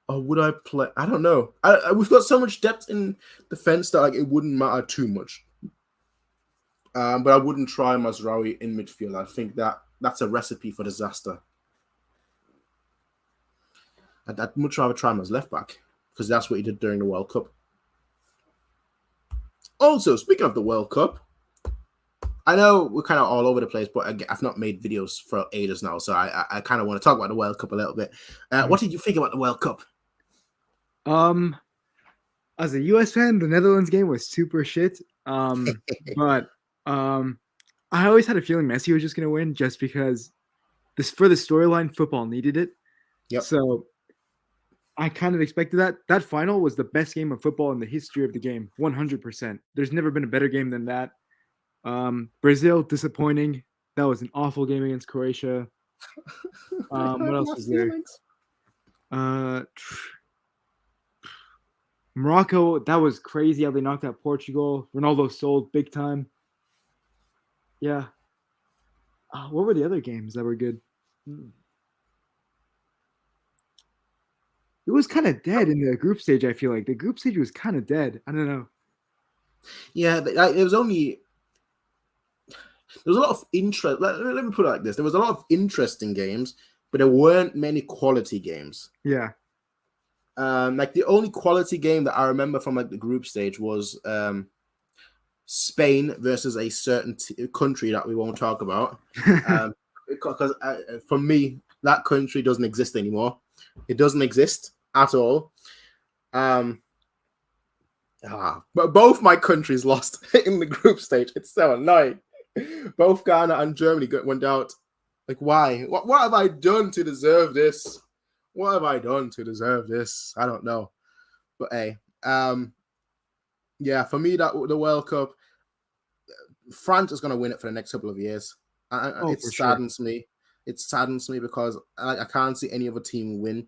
Speaker 1: Or would I play? I don't know. We've got so much depth in defense that like it wouldn't matter too much. But I wouldn't try Mazraoui in midfield. I think that's a recipe for disaster. I'd much rather try him as left back, because that's what he did during the World Cup. Also, speaking of the World Cup, I know we're kind of all over the place, but I've not made videos for ages now, so I kind of want to talk about the World Cup a little bit. What did you think about the World Cup?
Speaker 2: As a US fan, the Netherlands game was super shit. But I always had a feeling Messi was just gonna win, just because for the storyline, football needed it.
Speaker 1: Yep.
Speaker 2: So I kind of expected that. That final was the best game of football in the history of the game, 100%. There's never been a better game than that. Brazil, disappointing. That was an awful game against Croatia. What else was there? Morocco, that was crazy how they knocked out Portugal. Ronaldo sold big time. Yeah. What were the other games that were good? It was kind of dead in the group stage, I feel like. The group stage was kind of dead. I don't know.
Speaker 1: Yeah, there was a lot of interest. Let me put it like this. There was a lot of interesting games, but there weren't many quality games.
Speaker 2: Yeah.
Speaker 1: Like the only quality game that I remember from like the group stage was Spain versus a certain country that we won't talk about. Because for me, that country doesn't exist anymore. It doesn't exist at all. But both my countries lost in the group stage. It's so annoying. Both Ghana and Germany went out. Like, why? What have I done to deserve this? What have I done to deserve this? I don't know. But hey, yeah, for me, the World Cup, France is going to win it for the next couple of years. It saddens me. It saddens me because I can't see any other team win.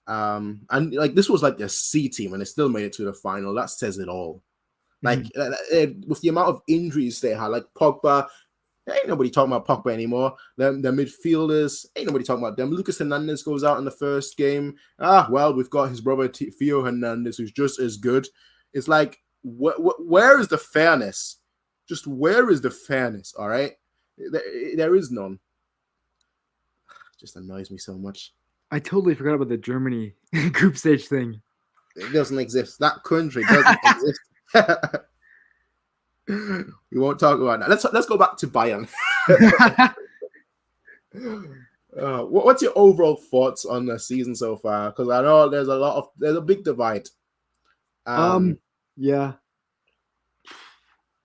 Speaker 1: And like this was like the C team, and they still made it to the final. That says it all. Like with the amount of injuries they had, like Pogba, Ain't nobody talking about Pogba anymore. The midfielders, ain't nobody talking about them. Lucas Hernandez goes out in the first game. Well, we've got his brother Theo Hernandez, who's just as good. It's like, where is the fairness? Just where is the fairness, all right? There is none. It just annoys me so much.
Speaker 2: I totally forgot about the Germany group stage thing.
Speaker 1: It doesn't exist. That country doesn't exist. We won't talk about that. Let's go back to Bayern. What's your overall thoughts on the season so far? Because I know there's a big divide.
Speaker 2: Yeah,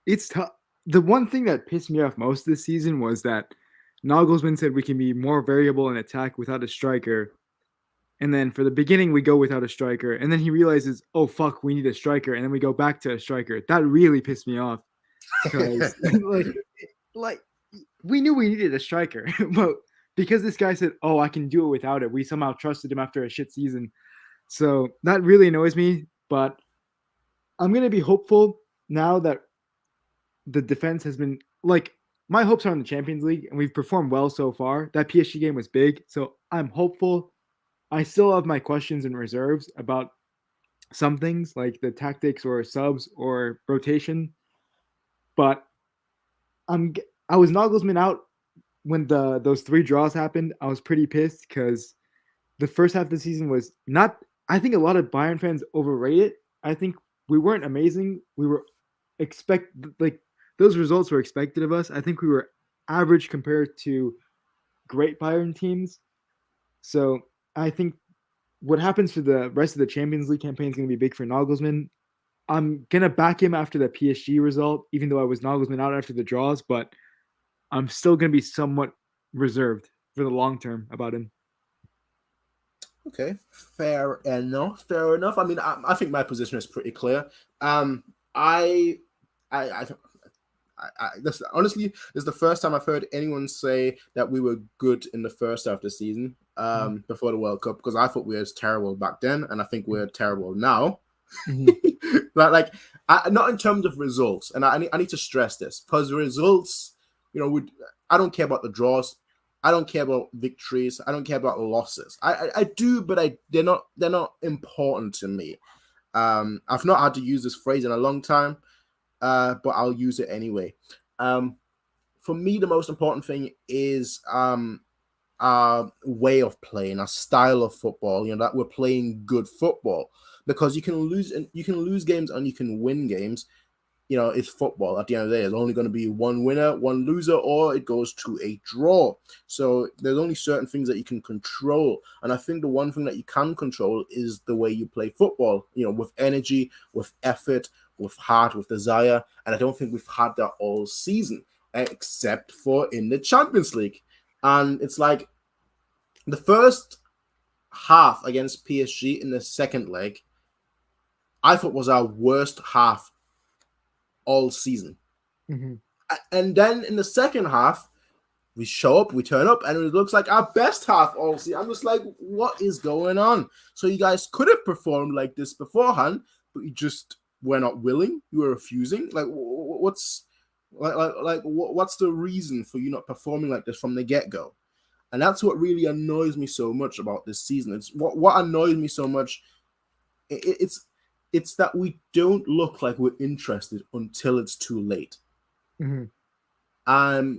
Speaker 2: it's tough. The one thing that pissed me off most this season was that Nagelsmann said we can be more variable in attack without a striker. And then for the beginning, we go without a striker. And then he realizes, oh, fuck, we need a striker. And then we go back to a striker. That really pissed me off. Because, like, we knew we needed a striker. But because this guy said, oh, I can do it without it, we somehow trusted him after a shit season. So that really annoys me. But I'm going to be hopeful now that the defense has been, like, my hopes are on the Champions League. And we've performed well so far. That PSG game was big. So I'm hopeful. I still have my questions and reserves about some things like the tactics or subs or rotation, but I was Nagelsmann out when those 3 draws happened. I was pretty pissed because the first half of the season was not. I think a lot of Bayern fans overrate it. I think we weren't amazing. We were those results were expected of us. I think we were average compared to great Bayern teams. So I think what happens for the rest of the Champions League campaign is going to be big for Nagelsmann. I'm going to back him after the PSG result, even though I was Nagelsmann out after the draws, but I'm still going to be somewhat reserved for the long term about him.
Speaker 1: Okay, fair enough. I mean, I think my position is pretty clear. Honestly, this is the first time I've heard anyone say that we were good in the first half of the season before the World Cup, because I thought we were terrible back then, and I think we're terrible now. But not in terms of results, and I need to stress this, because the results, I don't care about the draws, I don't care about victories, I don't care about losses. I do, but they're not important to me. I've not had to use this phrase in a long time. But I'll use it anyway. For me, the most important thing is our way of playing, our style of football. That we're playing good football, because you can lose games and you can win games. It's football. At the end of the day, there's only going to be one winner, one loser, or it goes to a draw. So there's only certain things that you can control, and I think the one thing that you can control is the way you play football. With energy, with effort, with heart, with desire, and I don't think we've had that all season, except for in the Champions League. And it's like the first half against PSG in the second leg, I thought was our worst half all season.
Speaker 2: Mm-hmm.
Speaker 1: And then in the second half, we show up, we turn up, and it looks like our best half all season. I'm just like, what is going on? So you guys could have performed like this beforehand, but you just were not willing. You were refusing. What's the reason for you not performing like this from the get-go? And that's what really annoys me so much about this season. It's what annoys me so much. It's that we don't look like we're interested until it's too late.
Speaker 2: Mm-hmm.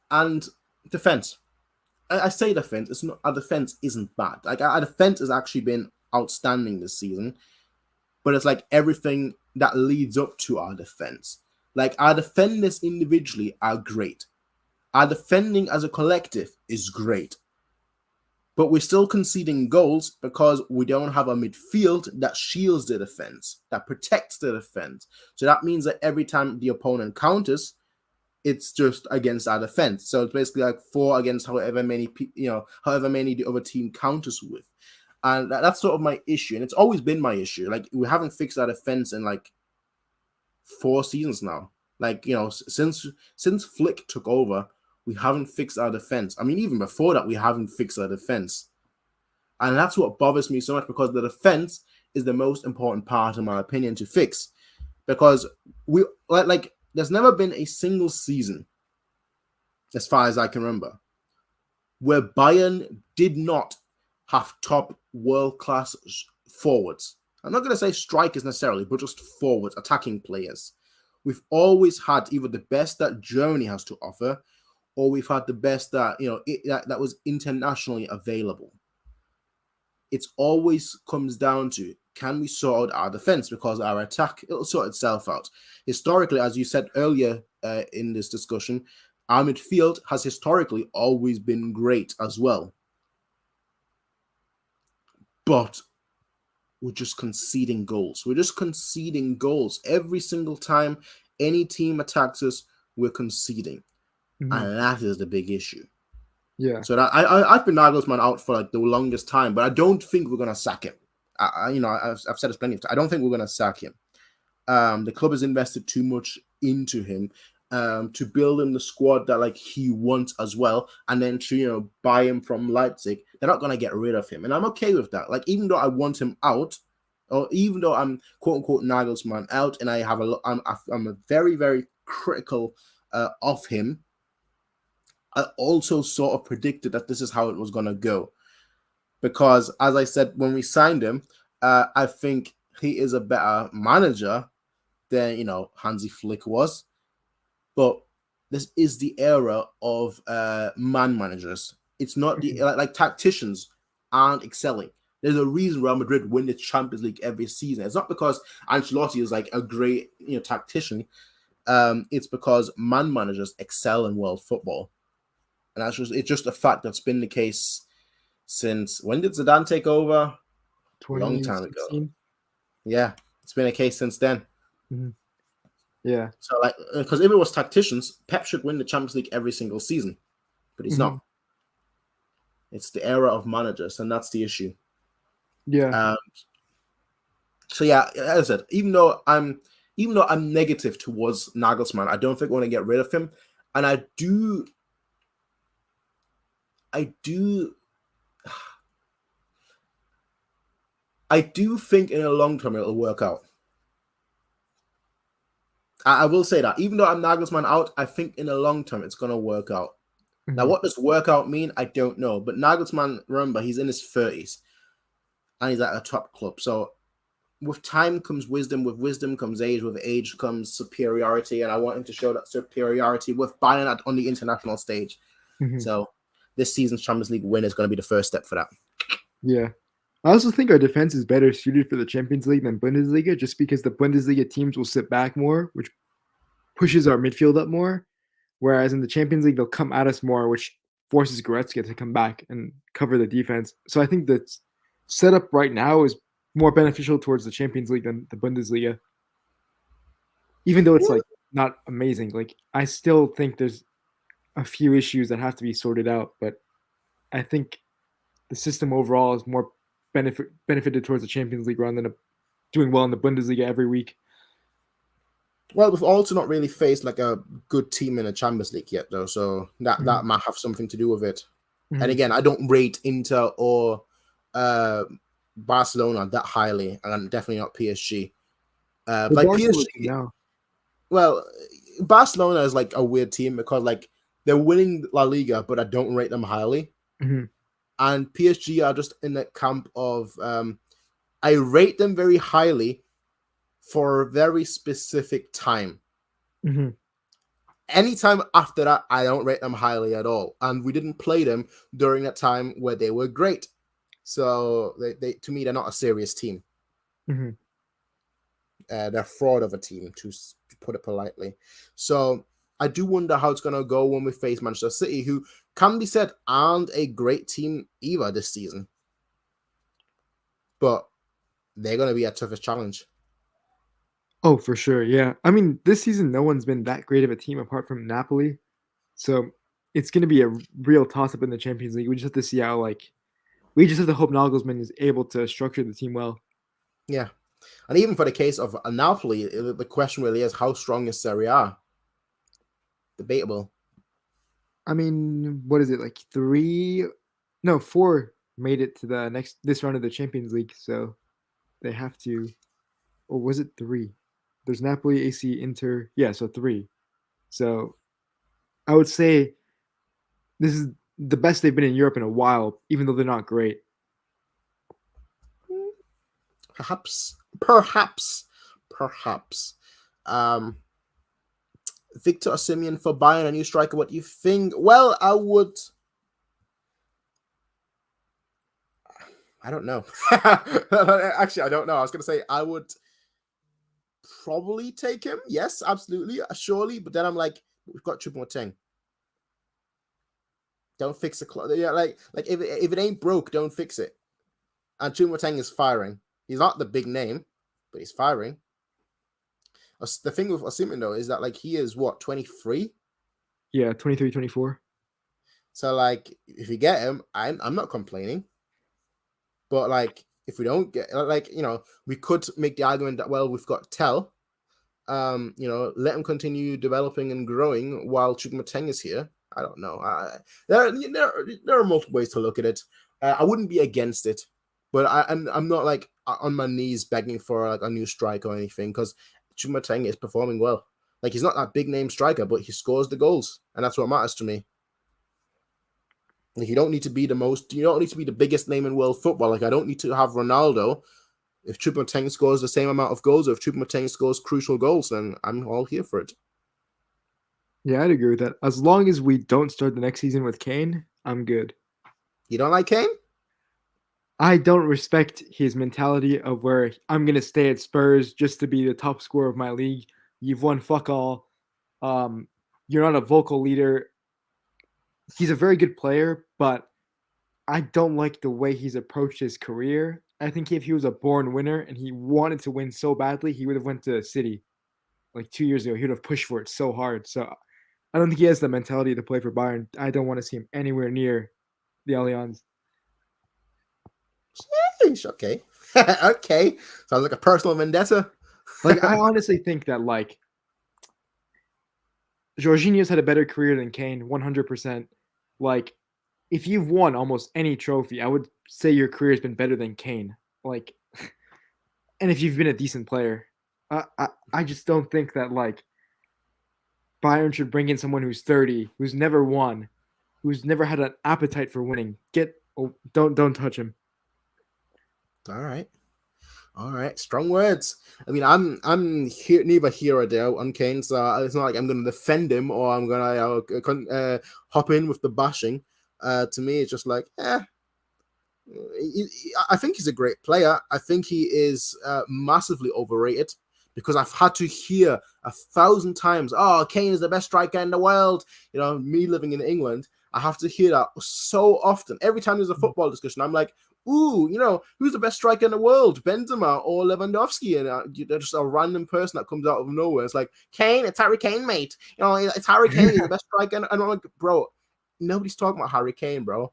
Speaker 1: And defense. I say defense. It's not. Our defense isn't bad. Our defense has actually been outstanding this season. But it's like everything that leads up to our defense. Like, our defenders individually are great. Our defending as a collective is great. But we're still conceding goals because we don't have a midfield that shields the defense, that protects the defense. So that means that every time the opponent counters, it's just against our defense. So it's basically like 4 against however many the other team counters with. And that's sort of my issue. And it's always been my issue. Like, we haven't fixed our defense in 4 seasons now. Since Flick took over, we haven't fixed our defense. I mean, even before that, we haven't fixed our defense. And that's what bothers me so much, because the defense is the most important part, in my opinion, to fix. Because there's never been a single season as far as I can remember, where Bayern did not have top world-class forwards. I'm not going to say strikers necessarily, but just forwards, attacking players. We've always had either the best that Germany has to offer, or we've had the best that that was internationally available. It always comes down to, can we sort out our defense? Because our attack, it'll sort itself out. Historically, as you said earlier in this discussion, our midfield has historically always been great as well. But we're just conceding goals. We're just conceding goals. Every single time any team attacks us, we're conceding.
Speaker 2: Mhm.
Speaker 1: And that is the big issue.
Speaker 2: Yeah.
Speaker 1: So that I've been Nagelsmann out for like the longest time, but I don't think we're gonna sack him. I've said this plenty of times. I don't think we're gonna sack him. The club has invested too much into him to build him the squad that like he wants as well, and then to buy him from Leipzig. They're not gonna get rid of him, and I'm okay with that. Like even though I want him out, or even though I'm quote unquote Nagelsmann out, and I have I'm a very very critical of him. I also sort of predicted that this is how it was going to go. Because, as I said, when we signed him, I think he is a better manager than, Hansi Flick was. But this is the era of man managers. It's not like tacticians aren't excelling. There's a reason Real Madrid win the Champions League every season. It's not because Ancelotti is like a great, tactician. It's because man managers excel in world football. And it's just a fact that's been the case since, when did Zidane take over? A long time ago. Yeah, it's been a case since then.
Speaker 2: Mm-hmm. Yeah.
Speaker 1: So because if it was tacticians, Pep should win the Champions League every single season, but he's not. It's the era of managers, and that's the issue.
Speaker 2: Yeah.
Speaker 1: So yeah, as I said, even though I'm negative towards Nagelsmann, I don't think I want to get rid of him, and I do think in the long term it'll work out. I will say that. Even though I'm Nagelsmann out, I think in the long term it's going to work out. Mm-hmm. Now, what does work out mean? I don't know. But Nagelsmann, remember, he's in his 30s. And he's at a top club. So with time comes wisdom. With wisdom comes age. With age comes superiority. And I want him to show that superiority with Bayern on the international stage. Mm-hmm. So this season's Champions League win is going to be the first step for that.
Speaker 2: Yeah. I also think our defense is better suited for the Champions League than Bundesliga, just because the Bundesliga teams will sit back more, which pushes our midfield up more. Whereas in the Champions League, they'll come at us more, which forces Goretzka to come back and cover the defense. So I think the setup right now is more beneficial towards the Champions League than the Bundesliga. Even though it's like not amazing, like I still think there's a few issues that have to be sorted out, but I think the system overall is more benefited towards the Champions League rather than doing well in the Bundesliga every week.
Speaker 1: Well, we've also not really faced like a good team in the Champions League yet, though, so that might have something to do with it. Mm-hmm. And again, I don't rate Inter or Barcelona that highly, and definitely not PSG. Like PSG,
Speaker 2: now.
Speaker 1: Well, Barcelona is like a weird team because like they're winning La Liga, but I don't rate them highly. Mm-hmm. And PSG are just in that camp of I rate them very highly for a very specific time. Mm-hmm. Anytime after that, I don't rate them highly at all. And we didn't play them during that time where they were great. So they to me, they're not a serious team. Mm-hmm. They're fraud of a team, to put it politely. So I do wonder how it's going to go when we face Manchester City, who can be said aren't a great team either this season. But they're going to be our toughest challenge.
Speaker 2: Oh, for sure. Yeah. I mean, this season, no one's been that great of a team apart from Napoli. So it's going to be a real toss-up in the Champions League. We just have to see how, we just have to hope Nagelsmann is able to structure the team well.
Speaker 1: Yeah. And even for the case of Napoli, the question really is, how strong is Serie A? Debatable.
Speaker 2: I mean, what is it, like 4 made it to this round of the Champions League. So they have to, or was it 3? There's Napoli, AC, Inter. Yeah, so 3. So I would say This is the best they've been in Europe in a while, even though they're not great.
Speaker 1: Perhaps. Victor Osimhen for Bayern, a new striker. What do you think? Well, I don't know. Actually, I don't know. I was going to say I would probably take him. Yes, absolutely, surely. But then I'm like, we've got Choupo-Moting. Don't fix the clock. Yeah, like if it ain't broke, don't fix it. And Choupo-Moting is firing. He's not the big name, but he's firing. The thing with Osimhen though is that like he is what 23.
Speaker 2: Yeah, 23, 24.
Speaker 1: So like if you get him, I'm not complaining. But like if we don't get we could make the argument that well we've got Tell. Let him continue developing and growing while Choupo-Moting is here. I don't know. There are multiple ways to look at it. I wouldn't be against it, but I'm not like on my knees begging for like a new strike or anything because Choupo-Moting is performing well. Like he's not that big name striker, but he scores the goals, and that's what matters to me. Like you don't need to be the biggest name in world football. Like I don't need to have Ronaldo. If Choupo-Moting scores the same amount of goals, or if Choupo-Moting scores crucial goals, then I'm all here for it.
Speaker 2: Yeah, I'd agree with that. As long as we don't start the next season with Kane, I'm good.
Speaker 1: You don't like Kane?
Speaker 2: I don't respect his mentality of where I'm going to stay at Spurs just to be the top scorer of my league. You've won fuck all. You're not a vocal leader. He's a very good player, but I don't like the way he's approached his career. I think if he was a born winner and he wanted to win so badly, he would have went to City like 2 years ago. He would have pushed for it so hard. So I don't think he has the mentality to play for Bayern. I don't want to see him anywhere near the Allianz.
Speaker 1: Sheesh, okay. Okay. Sounds like a personal vendetta.
Speaker 2: Like I honestly think that like Jorginho's had a better career than Kane, 100%. Like if you've won almost any trophy, I would say your career has been better than Kane. Like, and if you've been a decent player, I just don't think that like Bayern should bring in someone who's 30, who's never won, who's never had an appetite for winning. Don't touch him.
Speaker 1: All right, strong words. I mean, I'm here, neither here or there on Kane, so it's not like I'm going to defend him or I'm going to hop in with the bashing. To me, it's just like, I think he's a great player. I think he is massively overrated because I've had to hear 1,000 times, oh, Kane is the best striker in the world. Me living in England, I have to hear that so often. Every time there's a football discussion, I'm like, ooh, who's the best striker in the world? Benzema or Lewandowski? And they're just a random person that comes out of nowhere. It's like, Kane, it's Harry Kane, mate. It's Harry Kane, he's the best striker. And I'm like, bro, nobody's talking about Harry Kane, bro.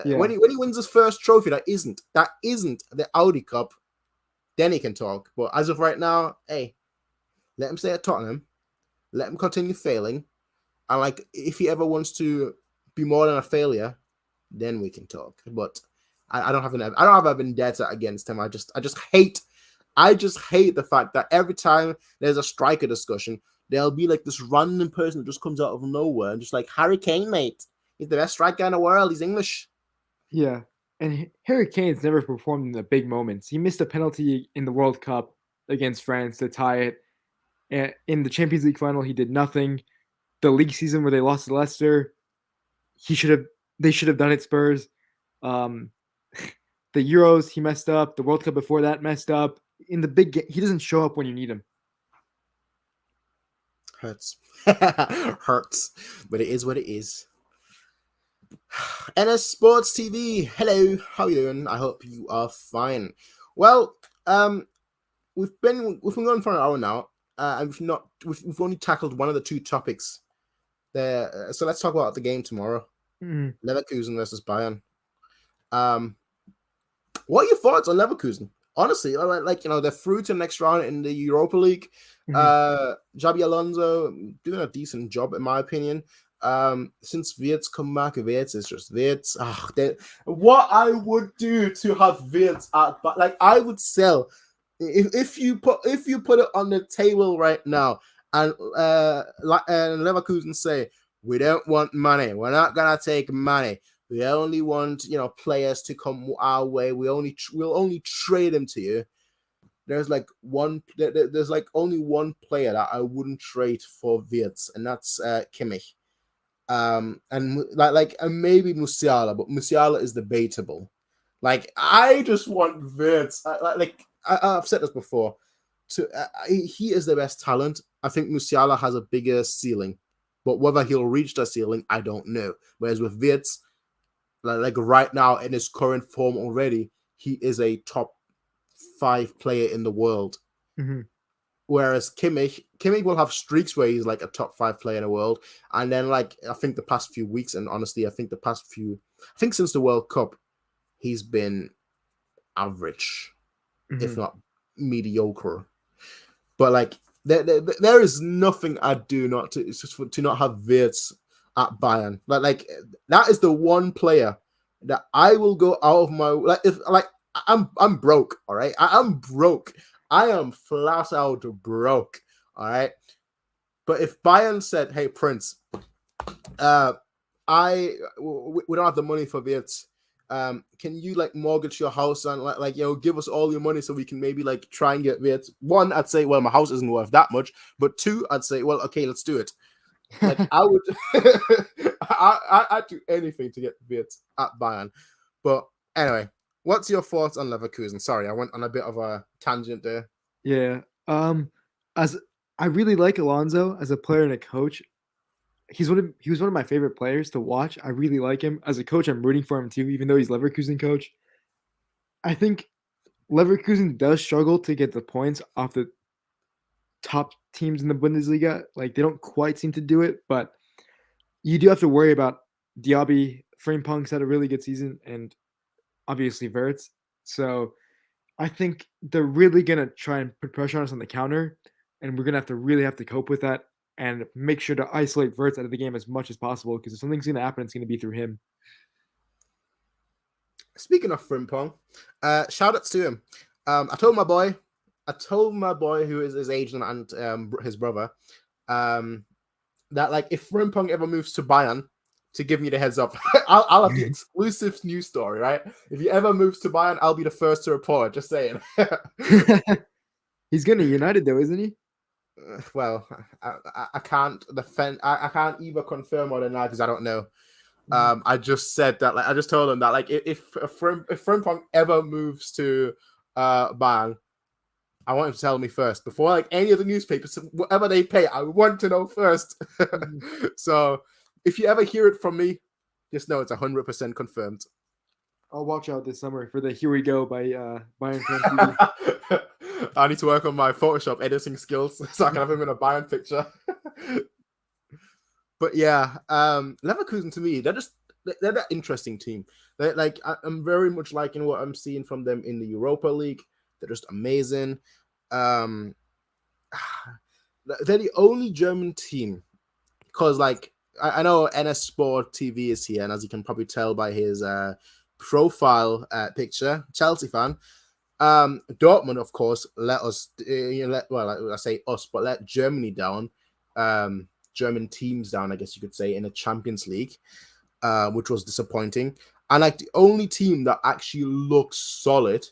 Speaker 1: Yeah. When he wins his first trophy, that isn't the Audi Cup, then he can talk. But as of right now, hey, let him stay at Tottenham. Let him continue failing. And like, if he ever wants to be more than a failure, then we can talk. But I don't have a vendetta against him. I just hate the fact that every time there's a striker discussion, there'll be like this random person that just comes out of nowhere and just like, Harry Kane, mate. He's the best striker in the world. He's English.
Speaker 2: Yeah. And Harry Kane's never performed in the big moments. He missed a penalty in the World Cup against France to tie it. And in the Champions League final, he did nothing. The league season where they lost to Leicester, they should have done it, Spurs. The Euros, he messed up. The World Cup before that messed up. In the big game, he doesn't show up when you need him.
Speaker 1: Hurts. Hurts. But it is what it is. NS Sports TV. Hello. How are you doing? I hope you are fine. Well, we've been going for an hour now. And we've only tackled one of the two topics there. So let's talk about the game tomorrow. Mm-hmm. Leverkusen versus Bayern. What are your thoughts on Leverkusen? Honestly, they're through to the next round in the Europa League. Mm-hmm. Xabi Alonso doing a decent job, in my opinion. Since Wirtz come back, Wirtz is just Wirtz. What I would do to have Wirtz but like I would sell if you put it on the table right now, and Leverkusen say We don't want money. We're not gonna take money. We only want, players to come our way. We'll only trade them to you. There's like there's like only one player that I wouldn't trade for Wirtz, and that's Kimmich. And maybe Musiala, but Musiala is debatable. Like, I just want Wirtz. I've said this before. He is the best talent. I think Musiala has a bigger ceiling, but whether he'll reach that ceiling, I don't know. Whereas with Wirtz, like right now in his current form already, he is a top 5 player in the world.
Speaker 2: Mm-hmm.
Speaker 1: Whereas Kimmich will have streaks where he's like a top 5 player in the world, and then like I think the past few weeks, and honestly, I think since the World Cup, he's been average, if not mediocre. But like there is nothing I do not to not have Wirtz at Bayern. Like that is the one player that I will go out of my I'm broke, all right? I'm broke. I am flat out broke, all right? But if Bayern said, "Hey, Prince, we don't have the money for Wirtz. Can you like mortgage your house and give us all your money so we can maybe like try and get Wirtz?" One, I'd say, well, my house isn't worth that much. But two, I'd say, well, okay, let's do it. Like I would, I'd do anything to get Wirtz at Bayern. But anyway. What's your thoughts on Leverkusen? Sorry, I went on a bit of a tangent there.
Speaker 2: Yeah. As I really like Alonso as a player and a coach. He was one of my favorite players to watch. I really like him. As a coach, I'm rooting for him too, even though he's Leverkusen coach. I think Leverkusen does struggle to get the points off the top teams in the Bundesliga. Like they don't quite seem to do it, but you do have to worry about Diaby. Frimpong's had a really good season, and obviously Wirtz. So I think they're really gonna try and put pressure on us on the counter, and we're gonna really have to cope with that and make sure to isolate Wirtz out of the game as much as possible, because if something's gonna happen, it's gonna be through him.
Speaker 1: Speaking of Frimpong, shout outs to him. I told my boy who is his agent and his brother, that like if Frimpong ever moves to Bayern, to give me the heads up. I'll have the exclusive news story, right? If he ever moves to Bayern, I'll be the first to report. Just saying.
Speaker 2: He's going to United though, isn't he?
Speaker 1: Well, I can't defend. I can't either confirm or deny because I don't know. I just said that. Like I just told him that. Like if Frimpong ever moves to Bayern, I want him to tell me first before like any of the newspapers, whatever they pay. I want to know first. So. If you ever hear it from me, just know it's 100% confirmed.
Speaker 2: I'll watch out this summer for the "Here We Go" by Bayernfantv.
Speaker 1: I need to work on my Photoshop editing skills so I can have him in a Bayern picture. But yeah, Leverkusen to me, they're that interesting team. I'm very much liking what I'm seeing from them in the Europa League. They're just amazing. They're the only German team because like. I know NS Sport TV is here, and as you can probably tell by his profile picture, Chelsea fan. Dortmund, of course, let us, I say us, but let Germany down, German teams down, I guess you could say, in the Champions League, which was disappointing. And like the only team that actually looks solid,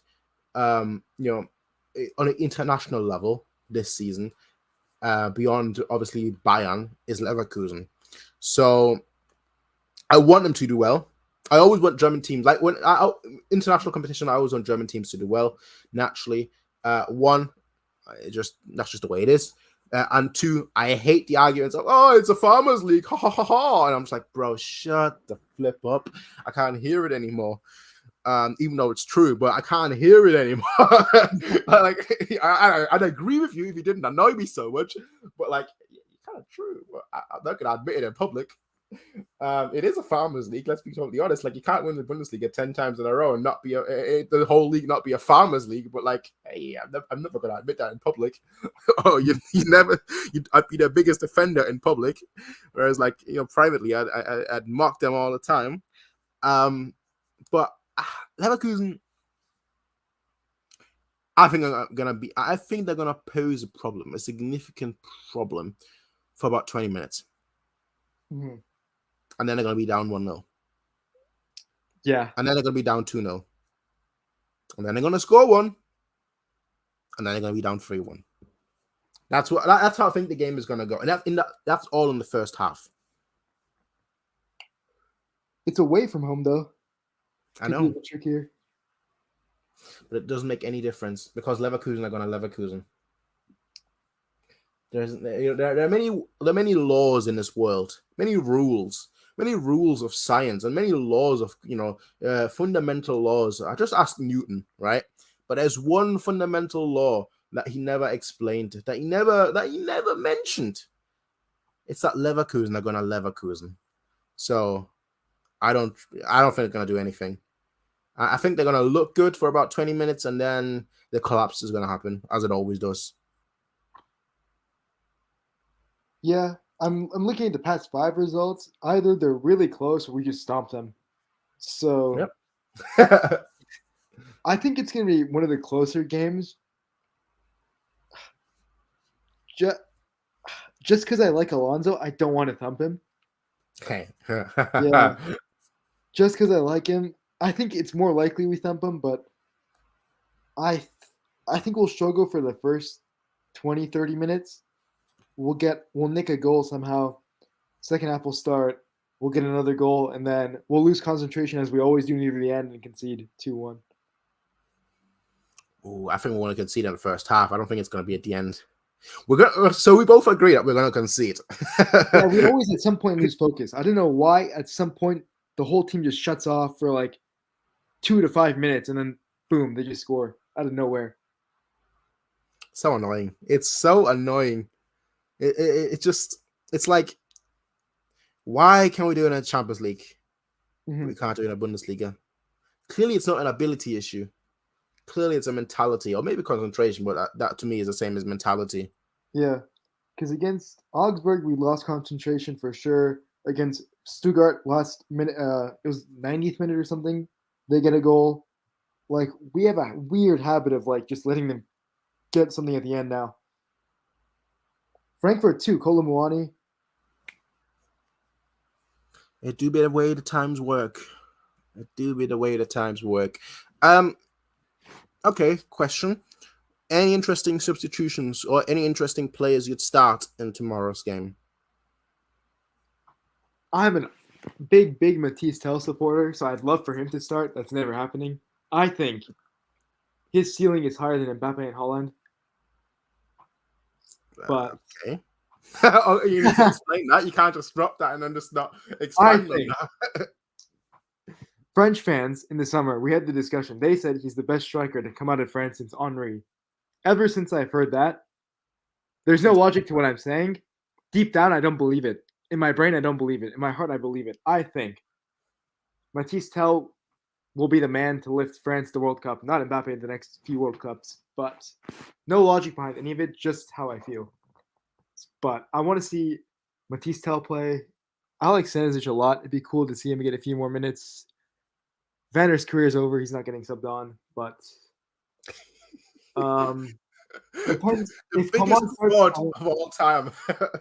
Speaker 1: on an international level this season, beyond obviously Bayern, is Leverkusen. So I want them to do well. I always want German teams, like when international competition, I always want German teams to do well, naturally. That's just the way it is. And two, I hate the arguments of, oh, it's a farmers league, ha ha ha ha. And I'm just like, bro, shut the flip up. I can't hear it anymore. Even though it's true, but I can't hear it anymore. I'd agree with you if you didn't annoy me so much, but like, kind of true, but I'm not gonna admit it in public. It is a farmers league. Let's be totally honest. Like you can't win the Bundesliga 10 times in a row and not be the whole league not be a farmers league. But like, hey, I'm never gonna admit that in public. Oh, I'd be their biggest defender in public, whereas like privately, I'd mock them all the time. But Leverkusen, I think they're gonna pose a significant problem for about 20 minutes.
Speaker 2: Mhm.
Speaker 1: And then they're going to be down 1-0.
Speaker 2: Yeah.
Speaker 1: And then they're going to be down 2-0. And then they're going to score one. And then they're going to be down 3-1. That's how I think the game is going to go. And that's all in the first half.
Speaker 2: It's away from home, though.
Speaker 1: I
Speaker 2: Could be a
Speaker 1: know.
Speaker 2: bit trickier.
Speaker 1: But it doesn't make any difference because Leverkusen are going to Leverkusen. There are many laws in this world, many rules of science, and many laws of fundamental laws. I just asked Newton, right? But there's one fundamental law that he never explained, that he never mentioned. It's that Leverkusen are going to Leverkusen. So I don't think they're going to do anything. I think they're going to look good for about 20 minutes, and then the collapse is going to happen, as it always does.
Speaker 2: Yeah, I'm looking at the past 5 results. Either they're really close or we just stomped them. So
Speaker 1: Yep.
Speaker 2: I think it's going to be one of the closer games. Just because I like Alonso, I don't want to thump him.
Speaker 1: Okay.
Speaker 2: Yeah, just because I like him. I think it's more likely we thump him, but I think we'll struggle for the first 20, 30 minutes. We'll nick a goal somehow. Second half will start. We'll get another goal, and then we'll lose concentration as we always do near the end and concede 2-1.
Speaker 1: Ooh, I think we want to concede in the first half. I don't think it's going to be at the end. So we both agree that we're going to concede.
Speaker 2: Yeah, we always at some point lose focus. I don't know why. At some point, the whole team just shuts off for like 2 to 5 minutes, and then boom, they just score out of nowhere.
Speaker 1: So annoying. It's so annoying. It's like, why can we do it in a Champions League?
Speaker 2: Mm-hmm.
Speaker 1: We can't do it in a Bundesliga. Clearly, it's not an ability issue. Clearly, it's a mentality, or maybe concentration, but that to me is the same as mentality.
Speaker 2: Yeah, because against Augsburg, we lost concentration for sure. Against Stuttgart, last minute, it was 90th minute or something, they get a goal. Like, we have a weird habit of like just letting them get something at the end now. Frankfurt too, Kolomuani.
Speaker 1: It do be the way the times work. Okay, question. Any interesting substitutions or any interesting players you'd start in tomorrow's game?
Speaker 2: I'm a big Matisse Tell supporter, so I'd love for him to start. That's never happening. I think his ceiling is higher than Mbappe and Holland. But
Speaker 1: okay. Oh, you need to explain that. You can't just drop that and then just not expand on that.
Speaker 2: French fans in the summer, we had the discussion. They said he's the best striker to come out of France since Henry. Ever since I've heard that, there's no logic to what I'm saying. Deep down, I don't believe it. In my brain, I don't believe it. In my heart, I believe it. I think Matisse Tell will be the man to lift France to the World Cup. Not Mbappe in the next few World Cups, but no logic behind any of it, just how I feel. But I want to see Matisse Tell play. I like Stanisic a lot. It'd be cool to see him get a few more minutes. Vander's career is over. He's not getting subbed on, but depends.
Speaker 1: The
Speaker 2: If
Speaker 1: biggest
Speaker 2: Coman starts,
Speaker 1: fraud of all time.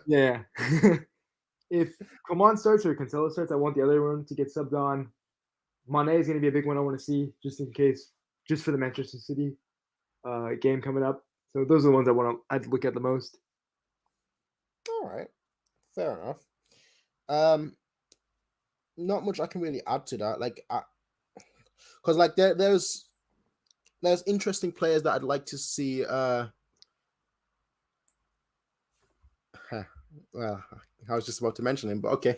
Speaker 2: yeah. If Coman starts or Cancelo starts, I want the other one to get subbed on. Mane is going to be a big one I want to see, just in case, just for the Manchester City game coming up. So those are the ones I'd look at the most.
Speaker 1: All right, fair enough. Not much I can really add to that. Like, because like there's interesting players that I'd like to see. Well, I was just about to mention him, but okay.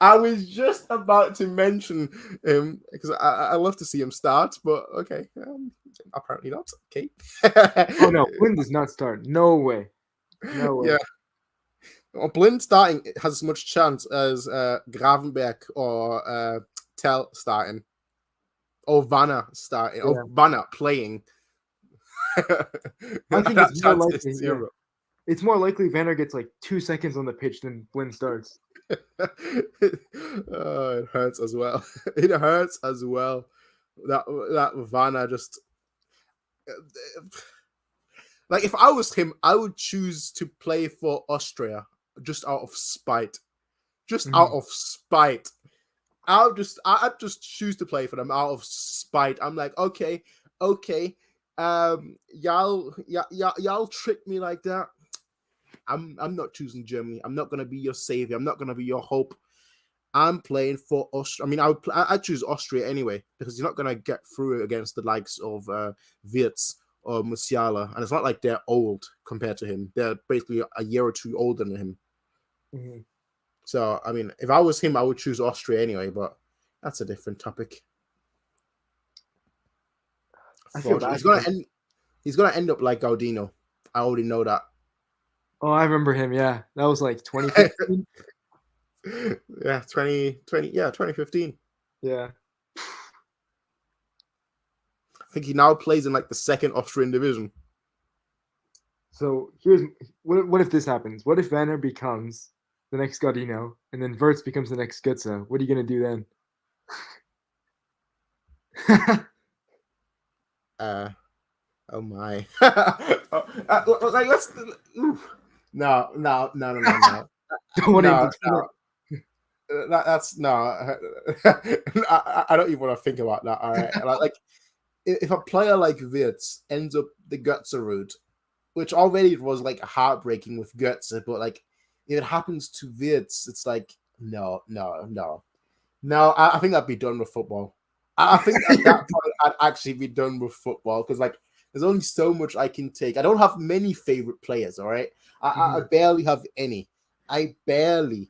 Speaker 1: I was just about to mention him because I love to see him start, but okay, apparently not. Okay.
Speaker 2: Oh no, Blind does not start. No way. No way.
Speaker 1: Yeah. Well, Blind starting has as much chance as Gravenberg or Tell starting, or Vanna starting, or Vanna playing.
Speaker 2: I think it's more likely. Yeah. It's more likely Vanner gets like 2 seconds on the pitch than Blind starts.
Speaker 1: Oh, it hurts as well. It hurts as well. That Vanna just like, if I was him, I would choose to play for Austria just out of spite. Just
Speaker 2: Mhm.
Speaker 1: out of spite. I just choose to play for them out of spite. I'm like, okay. Y'all trick me like that. I'm not choosing Germany. I'm not gonna be your savior. I'm not gonna be your hope. I'm playing for Austria. I mean, I choose Austria anyway because you're not gonna get through against the likes of Wirtz or Musiala, and it's not like they're old compared to him. They're basically a year or two older than him.
Speaker 2: Mm-hmm.
Speaker 1: So, I mean, if I was him, I would choose Austria anyway. But that's a different topic.
Speaker 2: I feel bad.
Speaker 1: He's gonna end up like Gaudino. I already know that.
Speaker 2: Oh, I remember him. Yeah, that was like 2015.
Speaker 1: Yeah, 2015.
Speaker 2: Yeah.
Speaker 1: I think he now plays in like the second Austrian division.
Speaker 2: So here's what if this happens? What if Werner becomes the next Gaudino and then Wirtz becomes the next Götze? What are you gonna do then?
Speaker 1: Oh my. Like let's. No.
Speaker 2: Don't want
Speaker 1: No.
Speaker 2: to.
Speaker 1: That's no. I don't even want to think about that. All right, like if a player like Wirtz ends up the Götze route, which already was like heartbreaking with Götze, but like if it happens to Wirtz, it's like no. I think I'd be done with football. I think at that point I'd actually be done with football because like there's only so much I can take. I don't have many favorite players. All right, I barely have any. I barely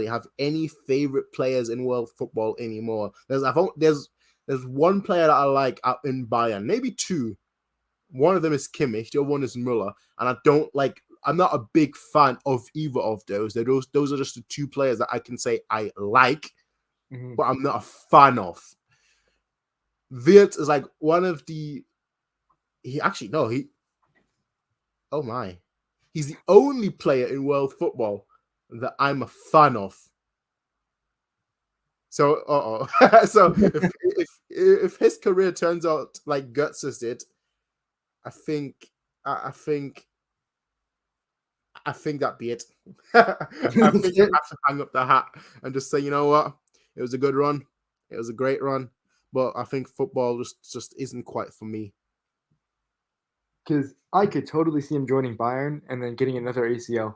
Speaker 1: have any favorite players in world football anymore. There's one player that I like out in Bayern, maybe two. One of them is Kimmich, the other one is Müller, and I don't like. I'm not a big fan of either of those. Those are just the two players that I can say I like, but I'm not a fan of. Wirtz is like one of the. Oh my, he's the only player in world football that I'm a fan of. So, so if his career turns out like Götze's did, I think that'd be it. I think I have to hang up the hat and just say, you know what, it was a good run, it was a great run, but I think football just isn't quite for me.
Speaker 2: Because I could totally see him joining Bayern and then getting another ACL.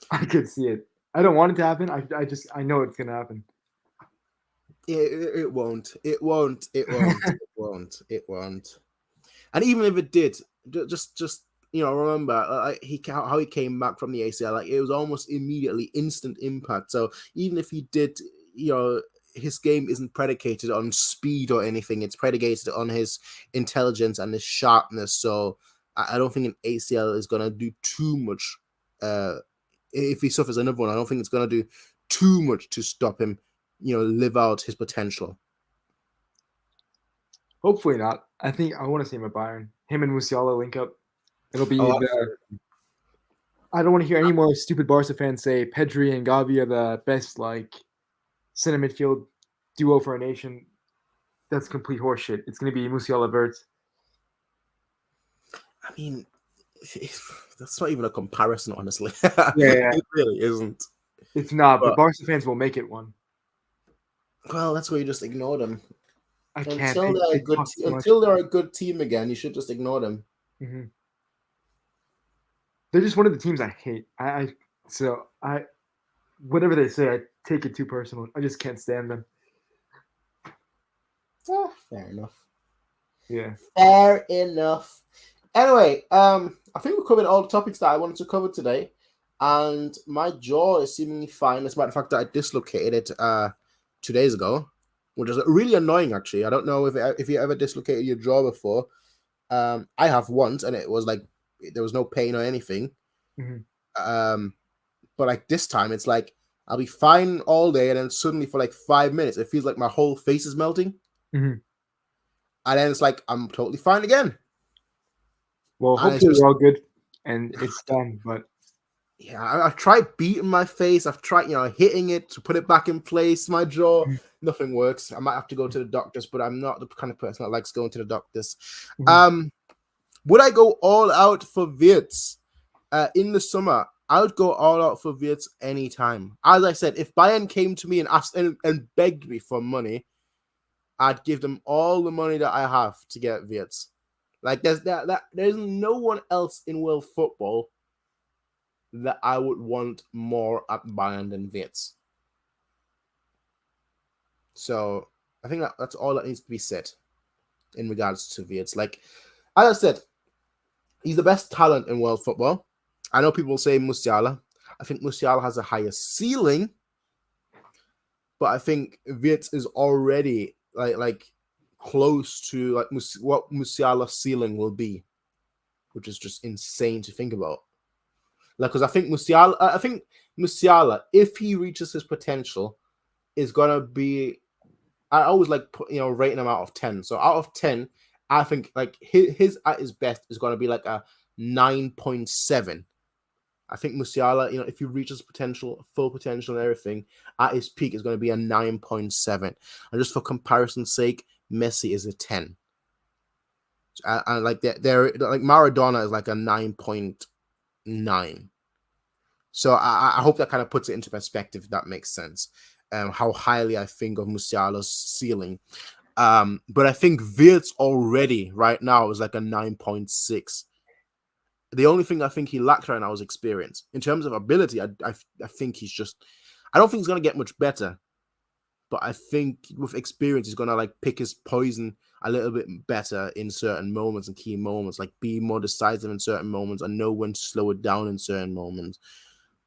Speaker 2: I could see it. I don't want it to happen. I know it's gonna happen.
Speaker 1: It won't. It won't. And even if it did, just remember how he came back from the ACL. Like it was almost immediately instant impact. So even if he did, his game isn't predicated on speed or anything. It's predicated on his intelligence and his sharpness. So I don't think an ACL is gonna do too much. If he suffers another one, I don't think it's gonna do too much to stop him, live out his potential.
Speaker 2: Hopefully not. I think I want to see him at Bayern. Him and Musiala link up. It'll be I don't want to hear any more stupid Barca fans say Pedri and Gavi are the best center midfield duo for a nation. That's complete horseshit. It's going to be Musiala Wirtz.
Speaker 1: I mean, that's not even a comparison, honestly.
Speaker 2: Yeah.
Speaker 1: It really isn't.
Speaker 2: It's not, but Barca fans will make it one.
Speaker 1: Well, that's where you just ignore them.
Speaker 2: I can't.
Speaker 1: Until they're a good team again, you should just ignore them.
Speaker 2: Mm-hmm. They're just one of the teams I hate. Whatever they say, I take it too personal. I just can't stand them.
Speaker 1: Fair enough.
Speaker 2: Yeah.
Speaker 1: Fair enough. Anyway, I think we covered all the topics that I wanted to cover today, and my jaw is seemingly fine, despite the fact that I dislocated it 2 days ago, which is really annoying. Actually, I don't know if you ever dislocated your jaw before. I have once, and it was like there was no pain or anything.
Speaker 2: Mm-hmm.
Speaker 1: But like this time, it's like I'll be fine all day, and then suddenly for like 5 minutes, it feels like my whole face is melting,
Speaker 2: and
Speaker 1: then it's like I'm totally fine again.
Speaker 2: Well, hopefully we're all good, and it's done. But
Speaker 1: yeah, I've tried beating my face. I've tried, hitting it to put it back in place. My jaw, nothing works. I might have to go to the doctors, but I'm not the kind of person that likes going to the doctors. Would I go all out for Wirtz? In the summer, I would go all out for Wirtz anytime. As I said, if Bayern came to me and asked and begged me for money, I'd give them all the money that I have to get Wirtz. Like there's no one else in world football that I would want more at Bayern than Wirtz. So I think that's all that needs to be said in regards to Wirtz. Like, as I said, he's the best talent in world football. I know people say Musiala. I think Musiala has a higher ceiling, but I think Wirtz is already like close to like what Musiala's ceiling will be, which is just insane to think about. Like, because I think Musiala, if he reaches his potential, is gonna be. I always like rating him out of 10. So out of 10, I think like his at his best is gonna be like a 9.7. I think Musiala, if he reaches potential, full potential and everything, at his peak is going to be a 9.7. And just for comparison's sake, Messi is a 10. And like they're like Maradona is like a 9.9. So I hope that kind of puts it into perspective, if that makes sense. How highly I think of Musiala's ceiling. But I think Wirtz already right now is like a 9.6. The only thing I think he lacks right now is experience. In terms of ability, I think he's just. I don't think he's gonna get much better, but I think with experience, he's gonna like pick his poison a little bit better in certain moments and key moments, like be more decisive in certain moments and know when to slow it down in certain moments.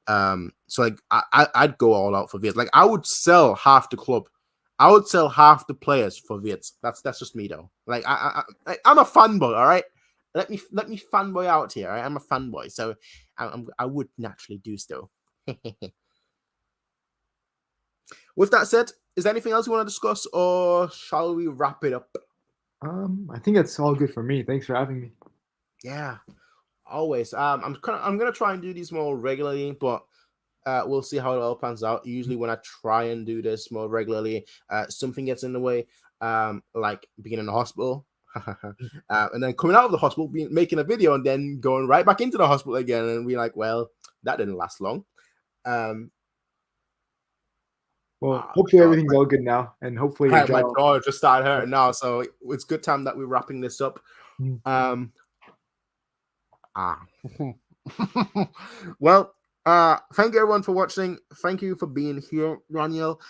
Speaker 1: So like I'd go all out for Wirtz. Like I would sell half the club. I would sell half the players for Wirtz. That's just me though. Like I'm a fanboy, all right. Let me fanboy out here. Right? I'm a fanboy, so I would naturally do so. With that said, is there anything else you want to discuss, or shall we wrap it up?
Speaker 2: I think that's all good for me. Thanks for having me.
Speaker 1: Yeah, always. I'm gonna try and do these more regularly, but we'll see how it all pans out. Usually, when I try and do this more regularly, something gets in the way, like being in the hospital. And then coming out of the hospital, making a video, and then going right back into the hospital again, and we're like, well, that didn't last long.
Speaker 2: Well, hopefully everything's all good now, and hopefully
Speaker 1: my jaw just started hurting now, so it's good time that we're wrapping this up. Well, thank you everyone for watching. Thank you for being here, Raniel.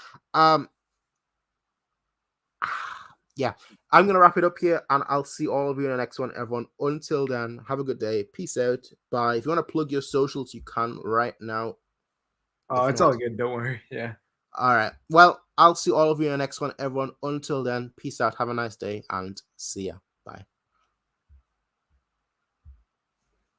Speaker 1: Yeah, I'm going to wrap it up here, and I'll see all of you in the next one, everyone. Until then, have a good day. Peace out. Bye. If you want to plug your socials, you can right now.
Speaker 2: Oh, it's all good. Don't worry. Yeah.
Speaker 1: All right. Well, I'll see all of you in the next one, everyone. Until then, peace out. Have a nice day, and see ya.